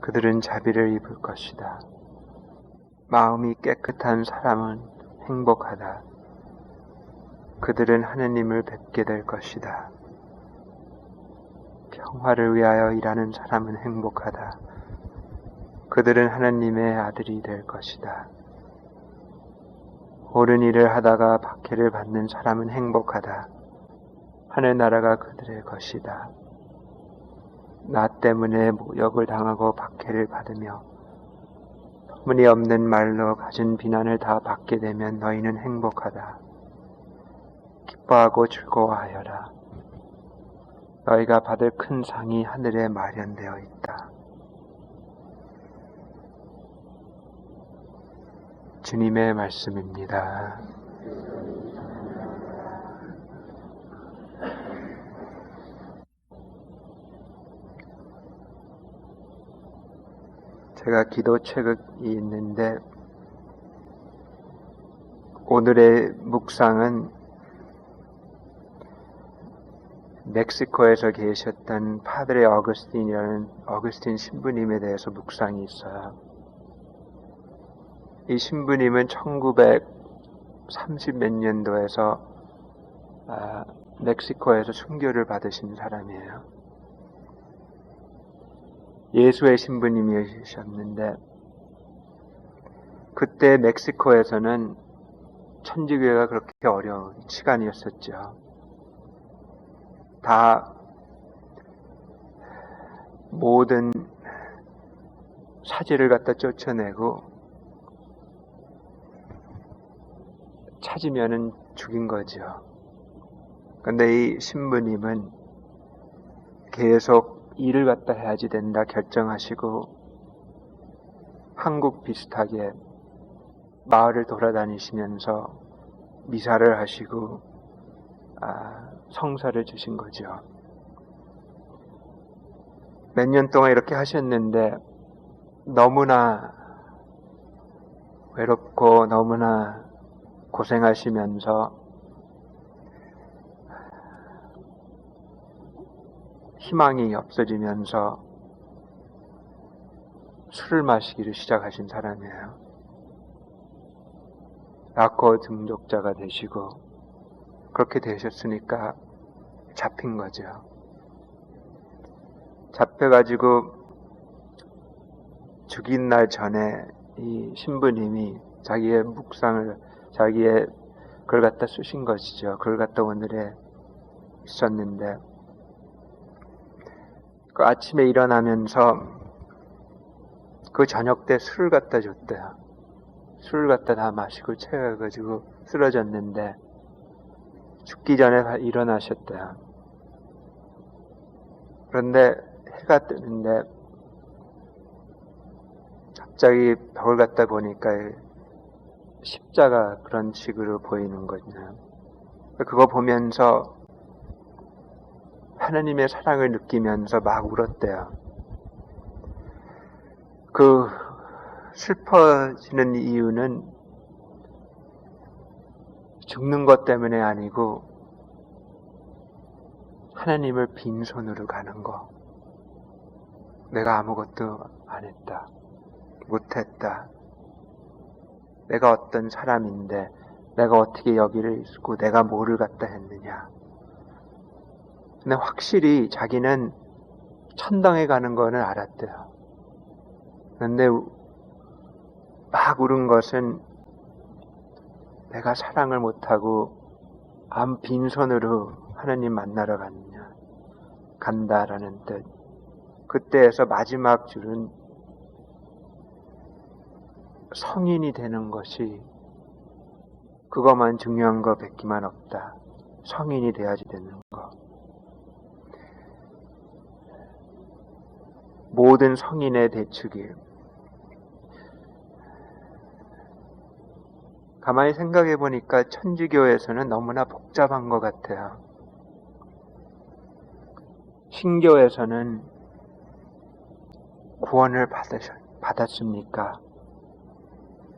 그들은 자비를 입을 것이다. 마음이 깨끗한 사람은 행복하다. 그들은 하느님을 뵙게 될 것이다. 평화를 위하여 일하는 사람은 행복하다. 그들은 하느님의 아들이 될 것이다. 옳은 일을 하다가 박해를 받는 사람은 행복하다. 하늘나라가 그들의 것이다. 나 때문에 모욕을 당하고 박해를 받으며 터무니없는 말로 가진 비난을 다 받게 되면 너희는 행복하다. 기뻐하고 즐거워하여라. 너희가 받을 큰 상이 하늘에 마련되어 있다. 주님의 말씀입니다. 제가 기도 체극이 있는데 오늘의 묵상은 멕시코에서 계셨던 파드레 어거스틴이라는 어거스틴 신부님에 대해서 묵상이 있어요. 이 신부님은 1930 몇 년도에서 멕시코에서 순교를 받으신 사람이에요. 예수의 신부님이셨는데 그때 멕시코에서는 천주교회가 그렇게 어려운 시간이었었죠. 다 모든 사제를 갖다 쫓아내고 찾으면은 죽인 거죠. 근데 이 신부님은 계속 일을 갖다 해야지 된다 결정하시고 한국 비슷하게 마을을 돌아다니시면서 미사를 하시고 성사를 주신 거죠. 몇 년 동안 이렇게 하셨는데 너무나 외롭고 너무나 고생하시면서 희망이 없어지면서 술을 마시기를 시작하신 사람이에요. 알코올 중독자가 되시고 그렇게 되셨으니까 잡힌 거죠. 잡혀가지고 죽인 날 전에 이 신부님이 자기의 묵상을 자기의 그걸 갖다 쓰신 것이죠. 그걸 갖다 오늘에 있었는데 그 아침에 일어나면서 그 저녁 때 술을 갖다 줬대요. 술을 갖다 다 마시고 체해가지고 쓰러졌는데 죽기 전에 일어나셨대요. 그런데 해가 뜨는데 갑자기 벽을 갖다 보니까 십자가 그런 식으로 보이는 거죠. 그거 보면서 하나님의 사랑을 느끼면서 막 울었대요. 그 슬퍼지는 이유는 죽는 것 때문에 아니고 하나님을 빈손으로 가는 거. 내가 아무것도 안 했다. 못했다. 내가 어떤 사람인데 내가 어떻게 여기를 있고 내가 뭐를 갖다 했느냐. 근데 확실히 자기는 천당에 가는 거는 알았대요. 그런데 막 울은 것은 내가 사랑을 못하고 빈손으로 하나님 만나러 간다라는 뜻. 그때에서 마지막 줄은 성인이 되는 것이 그것만 중요한 거 뵙기만 없다. 성인이 돼야지 되는 거. 모든 성인의 대축이 가만히 생각해 보니까 천주교에서는 너무나 복잡한 것 같아요. 신교에서는 구원을 받았습니까?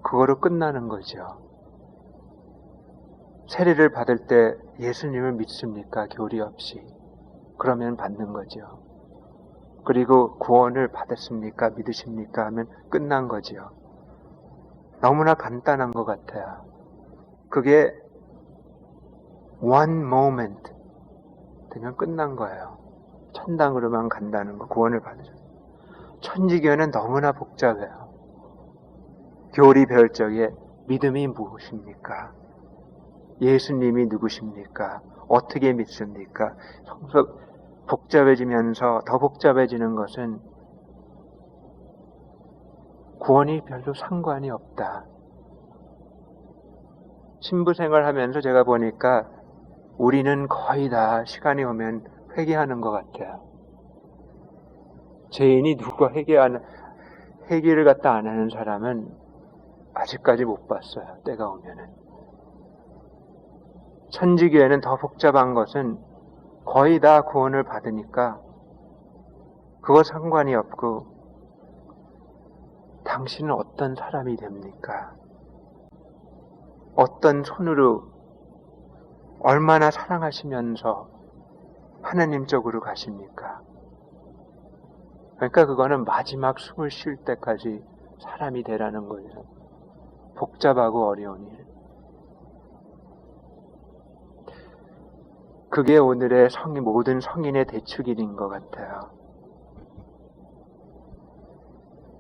그거로 끝나는 거죠. 세례를 받을 때 예수님을 믿습니까? 교리 없이. 그러면 받는 거죠. 그리고 구원을 받았습니까? 믿으십니까? 하면 끝난 거죠. 너무나 간단한 것 같아요. 그게 one moment 되면 끝난 거예요. 천당으로만 간다는 거, 구원을 받으죠. 천주교는 너무나 복잡해요. 교리 배울 적에 믿음이 무엇입니까? 예수님이 누구십니까? 어떻게 믿습니까? 복잡해지면서 더 복잡해지는 것은 구원이 별로 상관이 없다. 신부 생활하면서 제가 보니까 우리는 거의 다 시간이 오면 회개하는 것 같아요. 죄인이 누가 회개를 갖다 안 하는 사람은 아직까지 못 봤어요. 때가 오면은. 천주교에는 더 복잡한 것은 거의 다 구원을 받으니까 그거 상관이 없고 당신은 어떤 사람이 됩니까? 어떤 손으로 얼마나 사랑하시면서 하나님 쪽으로 가십니까? 그러니까 그거는 마지막 숨을 쉴 때까지 사람이 되라는 거예요. 복잡하고 어려운 일. 그게 오늘의 모든 성인의 대축일인 것 같아요.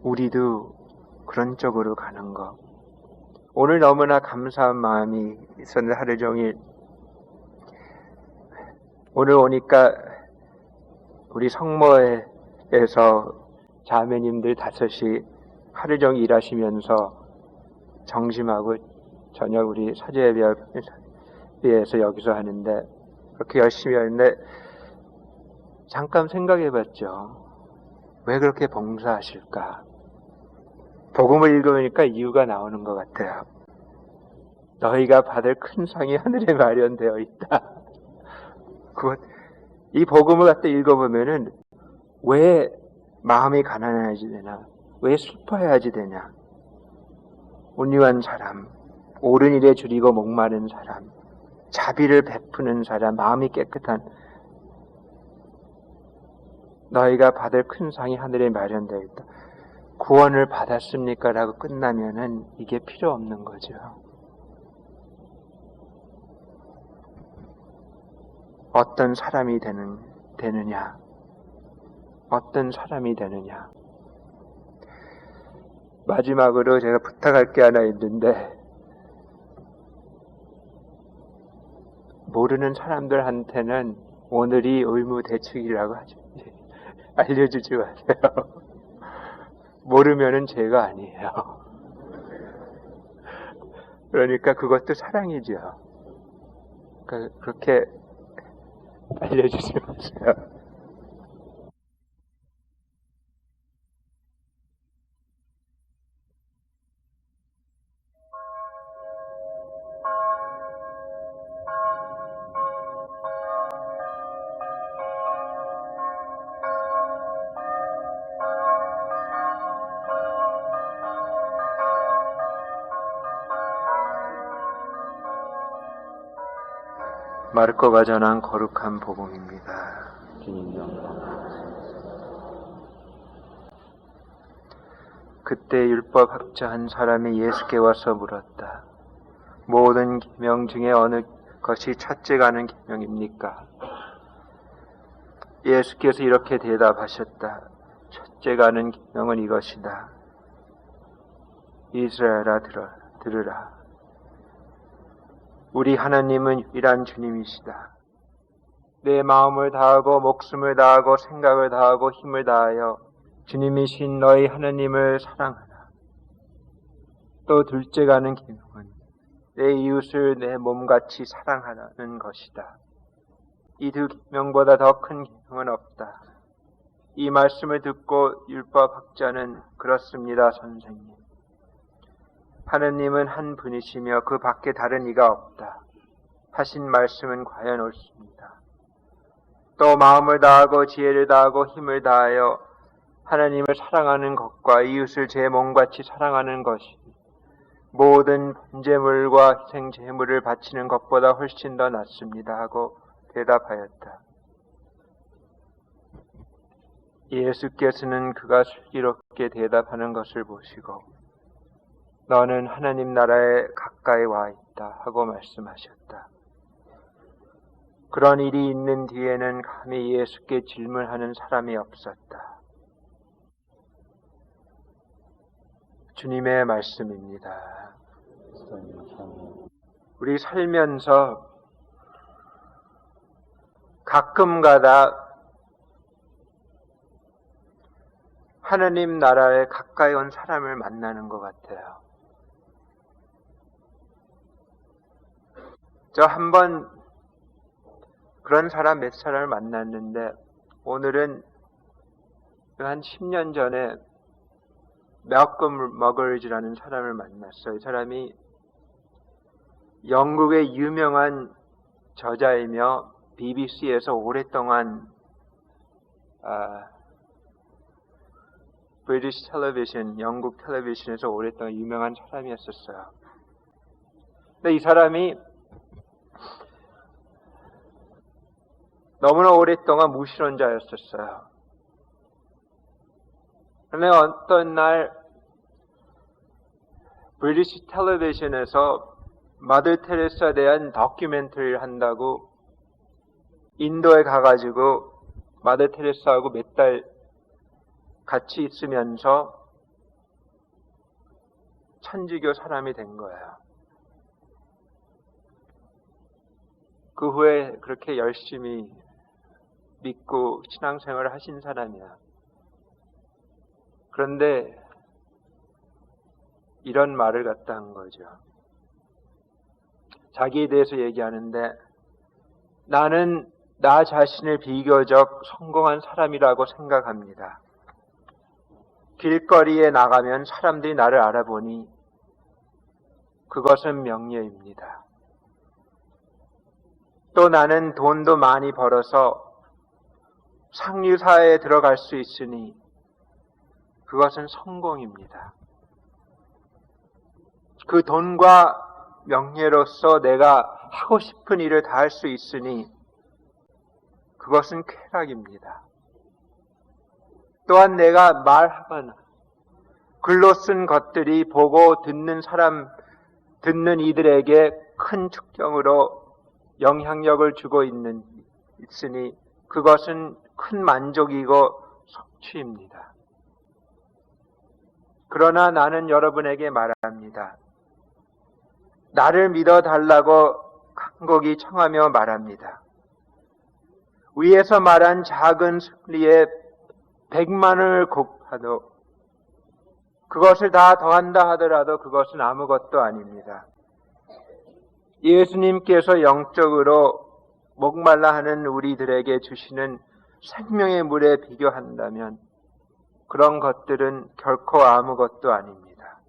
우리도 그런 쪽으로 가는 것. 오늘 너무나 감사한 마음이 있었는데 하루 종일 오늘 오니까 우리 성모에서 자매님들 5이 하루 종일 일하시면서 정심하고 저녁 우리 사제예배에서 여기서 하는데 그렇게 열심히 하는데 잠깐 생각해 봤죠. 왜 그렇게 봉사하실까? 복음을 읽으니까 이유가 나오는 것 같아요. 너희가 받을 큰 상이 하늘에 마련되어 있다. 이 복음을 갖다 읽어보면은 왜 마음이 가난해야지 되나? 왜 슬퍼해야지 되냐? 온유한 사람, 옳은 일에 줄이고 목마른 사람, 자비를 베푸는 사람, 마음이 깨끗한 너희가 받을 큰 상이 하늘에 마련되어 있다. 구원을 받았습니까? 라고 끝나면은 이게 필요 없는 거죠. 어떤 사람이 되느냐? 어떤 사람이 되느냐? 마지막으로 제가 부탁할 게 하나 있는데 모르는 사람들한테는 오늘이 의무대축이라고 하죠. 알려주지 마세요. 모르면은 죄가 아니에요. 그러니까 그것도 사랑이죠. 그러니까 그렇게 알려주지 마세요. 마르코가 전한 거룩한 복음입니다. 주님 그때 율법학자 한 사람이 예수께 와서 물었다. 모든 계명 중에 어느 것이 첫째가 하는 계명입니까? 예수께서 이렇게 대답하셨다. 첫째가 하는 계명은 이것이다. 이스라엘아 들으라. 우리 하나님은 유일한 주님이시다. 내 마음을 다하고 목숨을 다하고 생각을 다하고 힘을 다하여 주님이신 너희 하나님을 사랑하라. 또 둘째가 하는 계명은 내 이웃을 내 몸같이 사랑하라는 것이다. 이 두 계명보다 더 큰 계명은 없다. 이 말씀을 듣고 율법학자는 그렇습니다, 선생님. 하느님은 한 분이시며 그 밖에 다른 이가 없다. 하신 말씀은 과연 옳습니다. 또 마음을 다하고 지혜를 다하고 힘을 다하여 하나님을 사랑하는 것과 이웃을 제 몸같이 사랑하는 것이 모든 번제물과 희생 제물을 바치는 것보다 훨씬 더 낫습니다 하고 대답하였다. 예수께서는 그가 슬기롭게 대답하는 것을 보시고 너는 하나님 나라에 가까이 와 있다 하고 말씀하셨다. 그런 일이 있는 뒤에는 감히 예수께 질문하는 사람이 없었다. 주님의 말씀입니다. 우리 살면서 가끔가다 하나님 나라에 가까이 온 사람을 만나는 것 같아요. 저 한번 그런 사람 몇 사람을 만났는데 오늘은 한 10년 전에 매어금 머거리지라는 사람을 만났어요. 이 사람이 영국의 유명한 저자이며 BBC에서 오랫동안 브리티시 텔레비전, 영국 텔레비전에서 오랫동안 유명한 사람이었었어요. 근데 이 사람이 너무나 오랫동안 무신론자였었어요. 그런데 어떤 날 브리티시 텔레비전에서 마더 테레사에 대한 다큐멘터리를 한다고 인도에 가가지고 마더 테레사하고 몇 달 같이 있으면서 천주교 사람이 된 거예요. 그 후에 그렇게 열심히 믿고 신앙생활을 하신 사람이야. 그런데 이런 말을 갖다 한 거죠. 자기에 대해서 얘기하는데 나는 나 자신을 비교적 성공한 사람이라고 생각합니다. 길거리에 나가면 사람들이 나를 알아보니 그것은 명예입니다. 또 나는 돈도 많이 벌어서 상류사회에 들어갈 수 있으니 그것은 성공입니다. 그 돈과 명예로서 내가 하고 싶은 일을 다 할 수 있으니 그것은 쾌락입니다. 또한 내가 말하거나 글로 쓴 것들이 보고 듣는 이들에게 큰 축경으로 영향력을 주고 있으니 그것은 큰 만족이고 성취입니다. 그러나 나는 여러분에게 말합니다. 나를 믿어달라고 간곡히 청하며 말합니다. 위에서 말한 작은 승리에 100만을 곱하도 그것을 다 더한다 하더라도 그것은 아무것도 아닙니다. 예수님께서 영적으로 목말라 하는 우리들에게 주시는 생명의 물에 비교한다면 그런 것들은 결코 아무것도 아닙니다.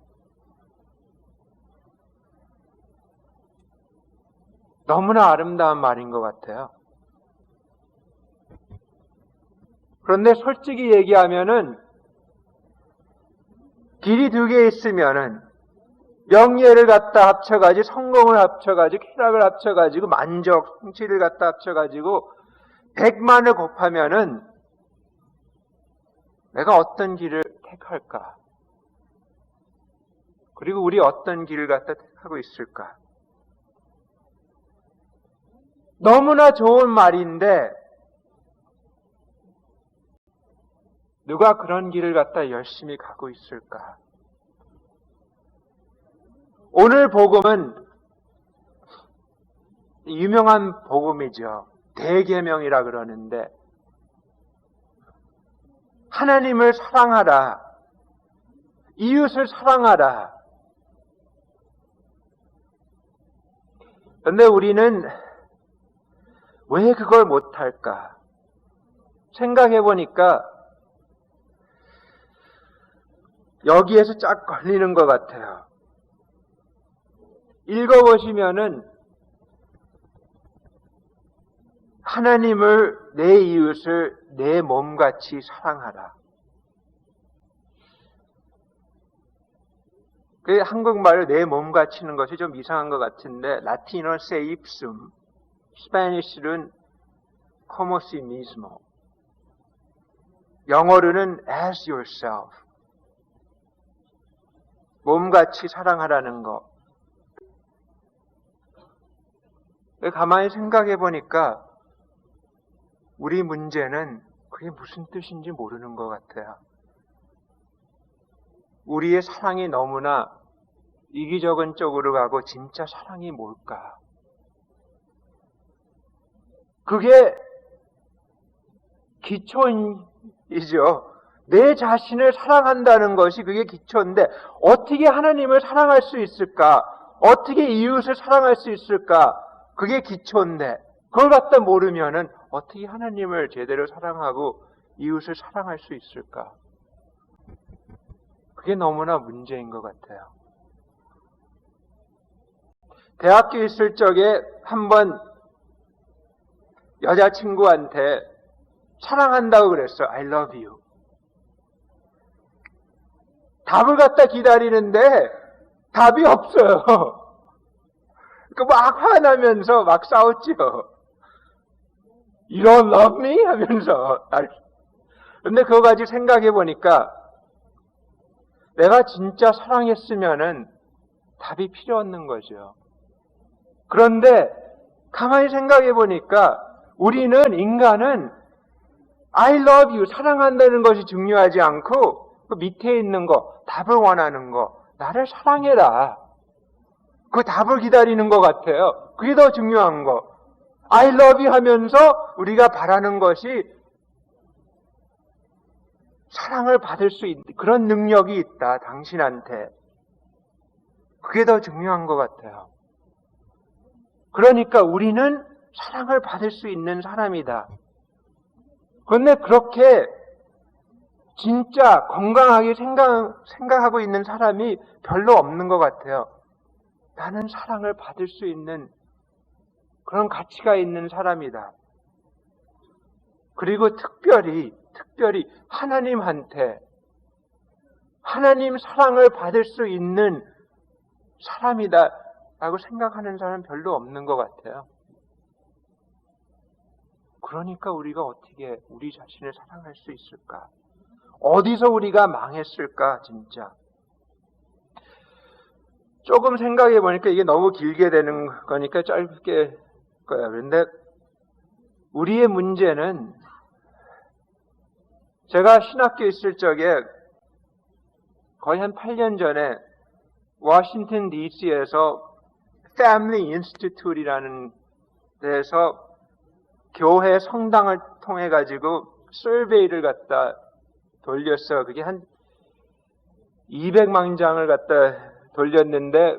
너무나 아름다운 말인 것 같아요. 그런데 솔직히 얘기하면은 길이 두 개 있으면은 명예를 갖다 합쳐가지고 성공을 합쳐가지고 쾌락을 합쳐가지고 만족, 성취를 갖다 합쳐가지고 100만을 곱하면은 내가 어떤 길을 택할까? 그리고 우리 어떤 길을 갖다 택하고 있을까? 너무나 좋은 말인데 누가 그런 길을 갖다 열심히 가고 있을까? 오늘 복음은 유명한 복음이죠. 대계명이라 그러는데 하나님을 사랑하라. 이웃을 사랑하라. 그런데 우리는 왜 그걸 못할까? 생각해 보니까 여기에서 쫙 걸리는 것 같아요. 읽어보시면은 하나님을 내 이웃을 내 몸같이 사랑하라. 그 한국말로 내 몸같이는 것이 좀 이상한 것 같은데 라틴어 se ipsum, 스페니쉬로는 como si mismo, 영어로는 as yourself. 몸같이 사랑하라는 거. 가만히 생각해 보니까 우리 문제는 그게 무슨 뜻인지 모르는 것 같아요. 우리의 사랑이 너무나 이기적인 쪽으로 가고 진짜 사랑이 뭘까? 그게 기초이죠. 내 자신을 사랑한다는 것이 그게 기초인데 어떻게 하나님을 사랑할 수 있을까? 어떻게 이웃을 사랑할 수 있을까? 그게 기초인데 그걸 갖다 모르면은 어떻게 하나님을 제대로 사랑하고 이웃을 사랑할 수 있을까? 그게 너무나 문제인 것 같아요. 대학교 있을 적에 한번 여자친구한테 사랑한다고 그랬어요. I love you. 답을 갖다 기다리는데 답이 없어요. 그 막 화나면서 막 싸웠지요. You don't love me? 하면서. 근데 그거 가지고 생각해 보니까 내가 진짜 사랑했으면은 답이 필요 없는 거죠. 그런데 가만히 생각해 보니까 우리는, 인간은 I love you, 사랑한다는 것이 중요하지 않고 그 밑에 있는 거, 답을 원하는 거, 나를 사랑해라. 그 답을 기다리는 것 같아요. 그게 더 중요한 거. I love you 하면서 우리가 바라는 것이 사랑을 받을 수 있는 그런 능력이 있다, 당신한테. 그게 더 중요한 것 같아요. 그러니까 우리는 사랑을 받을 수 있는 사람이다. 그런데 그렇게 진짜 건강하게 생각하고 있는 사람이 별로 없는 것 같아요. 나는 사랑을 받을 수 있는 그런 가치가 있는 사람이다. 그리고 특별히 하나님한테, 하나님 사랑을 받을 수 있는 사람이다 라고 생각하는 사람은 별로 없는 것 같아요. 그러니까 우리가 어떻게 우리 자신을 사랑할 수 있을까? 어디서 우리가 망했을까, 진짜? 조금 생각해 보니까 이게 너무 길게 되는 거니까 짧게 거야. 그런데 우리의 문제는, 제가 신학교 있을 적에 거의 한 8년 전에 워싱턴 DC에서 Family Institute이라는 데서 교회 성당을 통해 가지고 서베이를 갖다 돌렸어. 그게 한 200만 장을 갖다 돌렸는데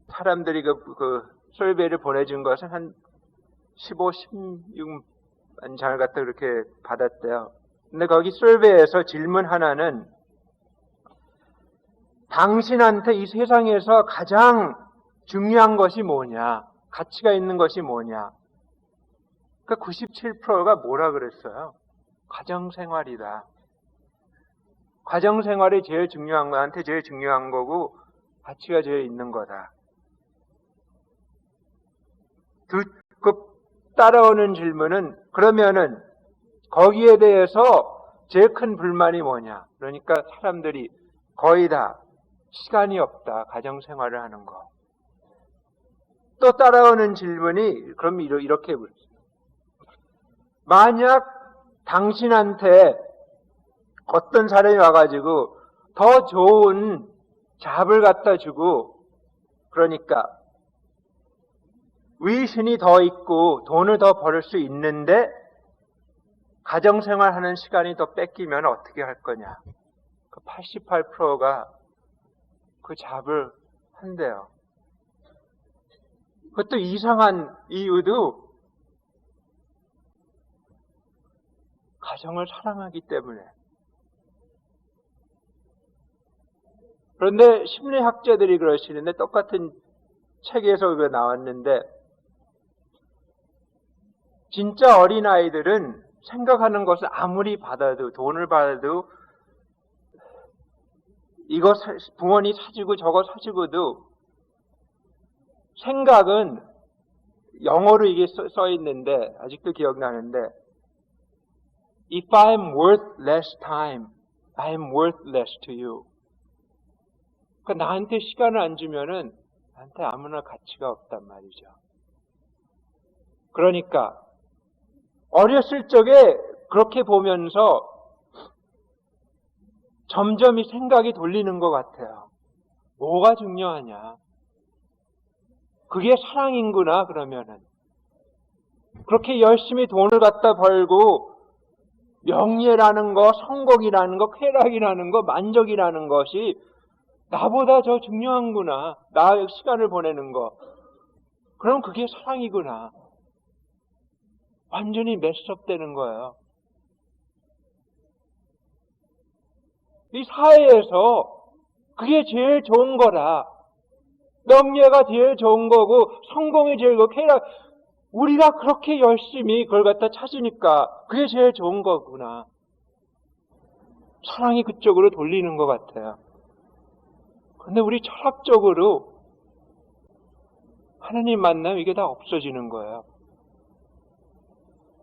사람들이 그 서베이를 보내준 것은 한 15, 16만 장을 갖다 그렇게 받았대요. 근데 거기 서베이에서 질문 하나는 당신한테 이 세상에서 가장 중요한 것이 뭐냐? 가치가 있는 것이 뭐냐? 그 97%가 뭐라 그랬어요? 가정생활이다. 가정생활이 제일 중요한 거, 나한테 제일 중요한 거고 가치가 제일 있는 거다. 그 따라오는 질문은, 그러면은 거기에 대해서 제일 큰 불만이 뭐냐? 그러니까 사람들이 거의 다 시간이 없다, 가정생활을 하는 거. 또 따라오는 질문이 그럼 이렇게 물었어요. 만약 당신한테 어떤 사람이 와가지고 더 좋은 잡을 갖다 주고, 그러니까 위신이 더 있고 돈을 더 벌을 수 있는데 가정생활 하는 시간이 더 뺏기면 어떻게 할 거냐? 그 88%가 그 잡을 한대요. 그것도 이상한 이유도 가정을 사랑하기 때문에. 그런데 심리학자들이 그러시는데, 똑같은 책에서 그거 나왔는데, 진짜 어린아이들은 생각하는 것을 아무리 받아도, 돈을 받아도, 이거 부모님 사주고 저거 사주고도 생각은, 영어로 이게 써 있는데 아직도 기억나는데, If I'm worth less time, I'm worth less to you. 그러니까 나한테 시간을 안 주면은 나한테 아무나 가치가 없단 말이죠. 그러니까 어렸을 적에 그렇게 보면서 점점 이 생각이 돌리는 것 같아요. 뭐가 중요하냐? 그게 사랑인구나, 그러면은. 그렇게 열심히 돈을 갖다 벌고 명예라는 거, 성공이라는 거, 쾌락이라는 거, 만족이라는 것이 나보다 더 중요한구나. 나의 시간을 보내는 거. 그럼 그게 사랑이구나. 완전히 매섭되는 거예요. 이 사회에서 그게 제일 좋은 거라. 명예가 제일 좋은 거고 성공이 제일 좋고 쾌락. 우리가 그렇게 열심히 그걸 갖다 찾으니까 그게 제일 좋은 거구나. 사랑이 그쪽으로 돌리는 것 같아요. 근데 우리 철학적으로 하나님 만나면 이게 다 없어지는 거예요.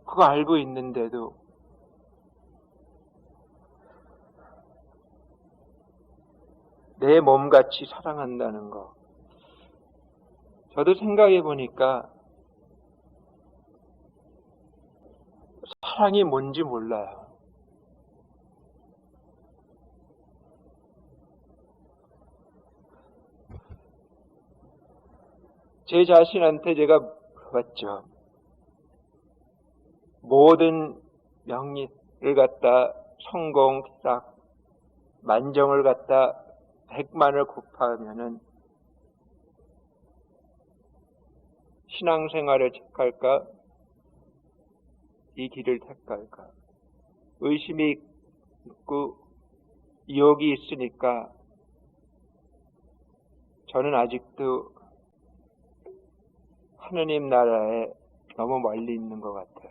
그거 알고 있는데도 내 몸같이 사랑한다는 거. 저도 생각해 보니까 사랑이 뭔지 몰라요. 제 자신한테 제가 물어봤죠. 모든 명리를 갖다 성공, 싹 만점을 갖다 100만을 곱하면은 신앙생활을 택할까? 이 길을 택할까? 의심이 있고 유혹이 있으니까 저는 아직도 하느님 나라에 너무 멀리 있는 것 같아요.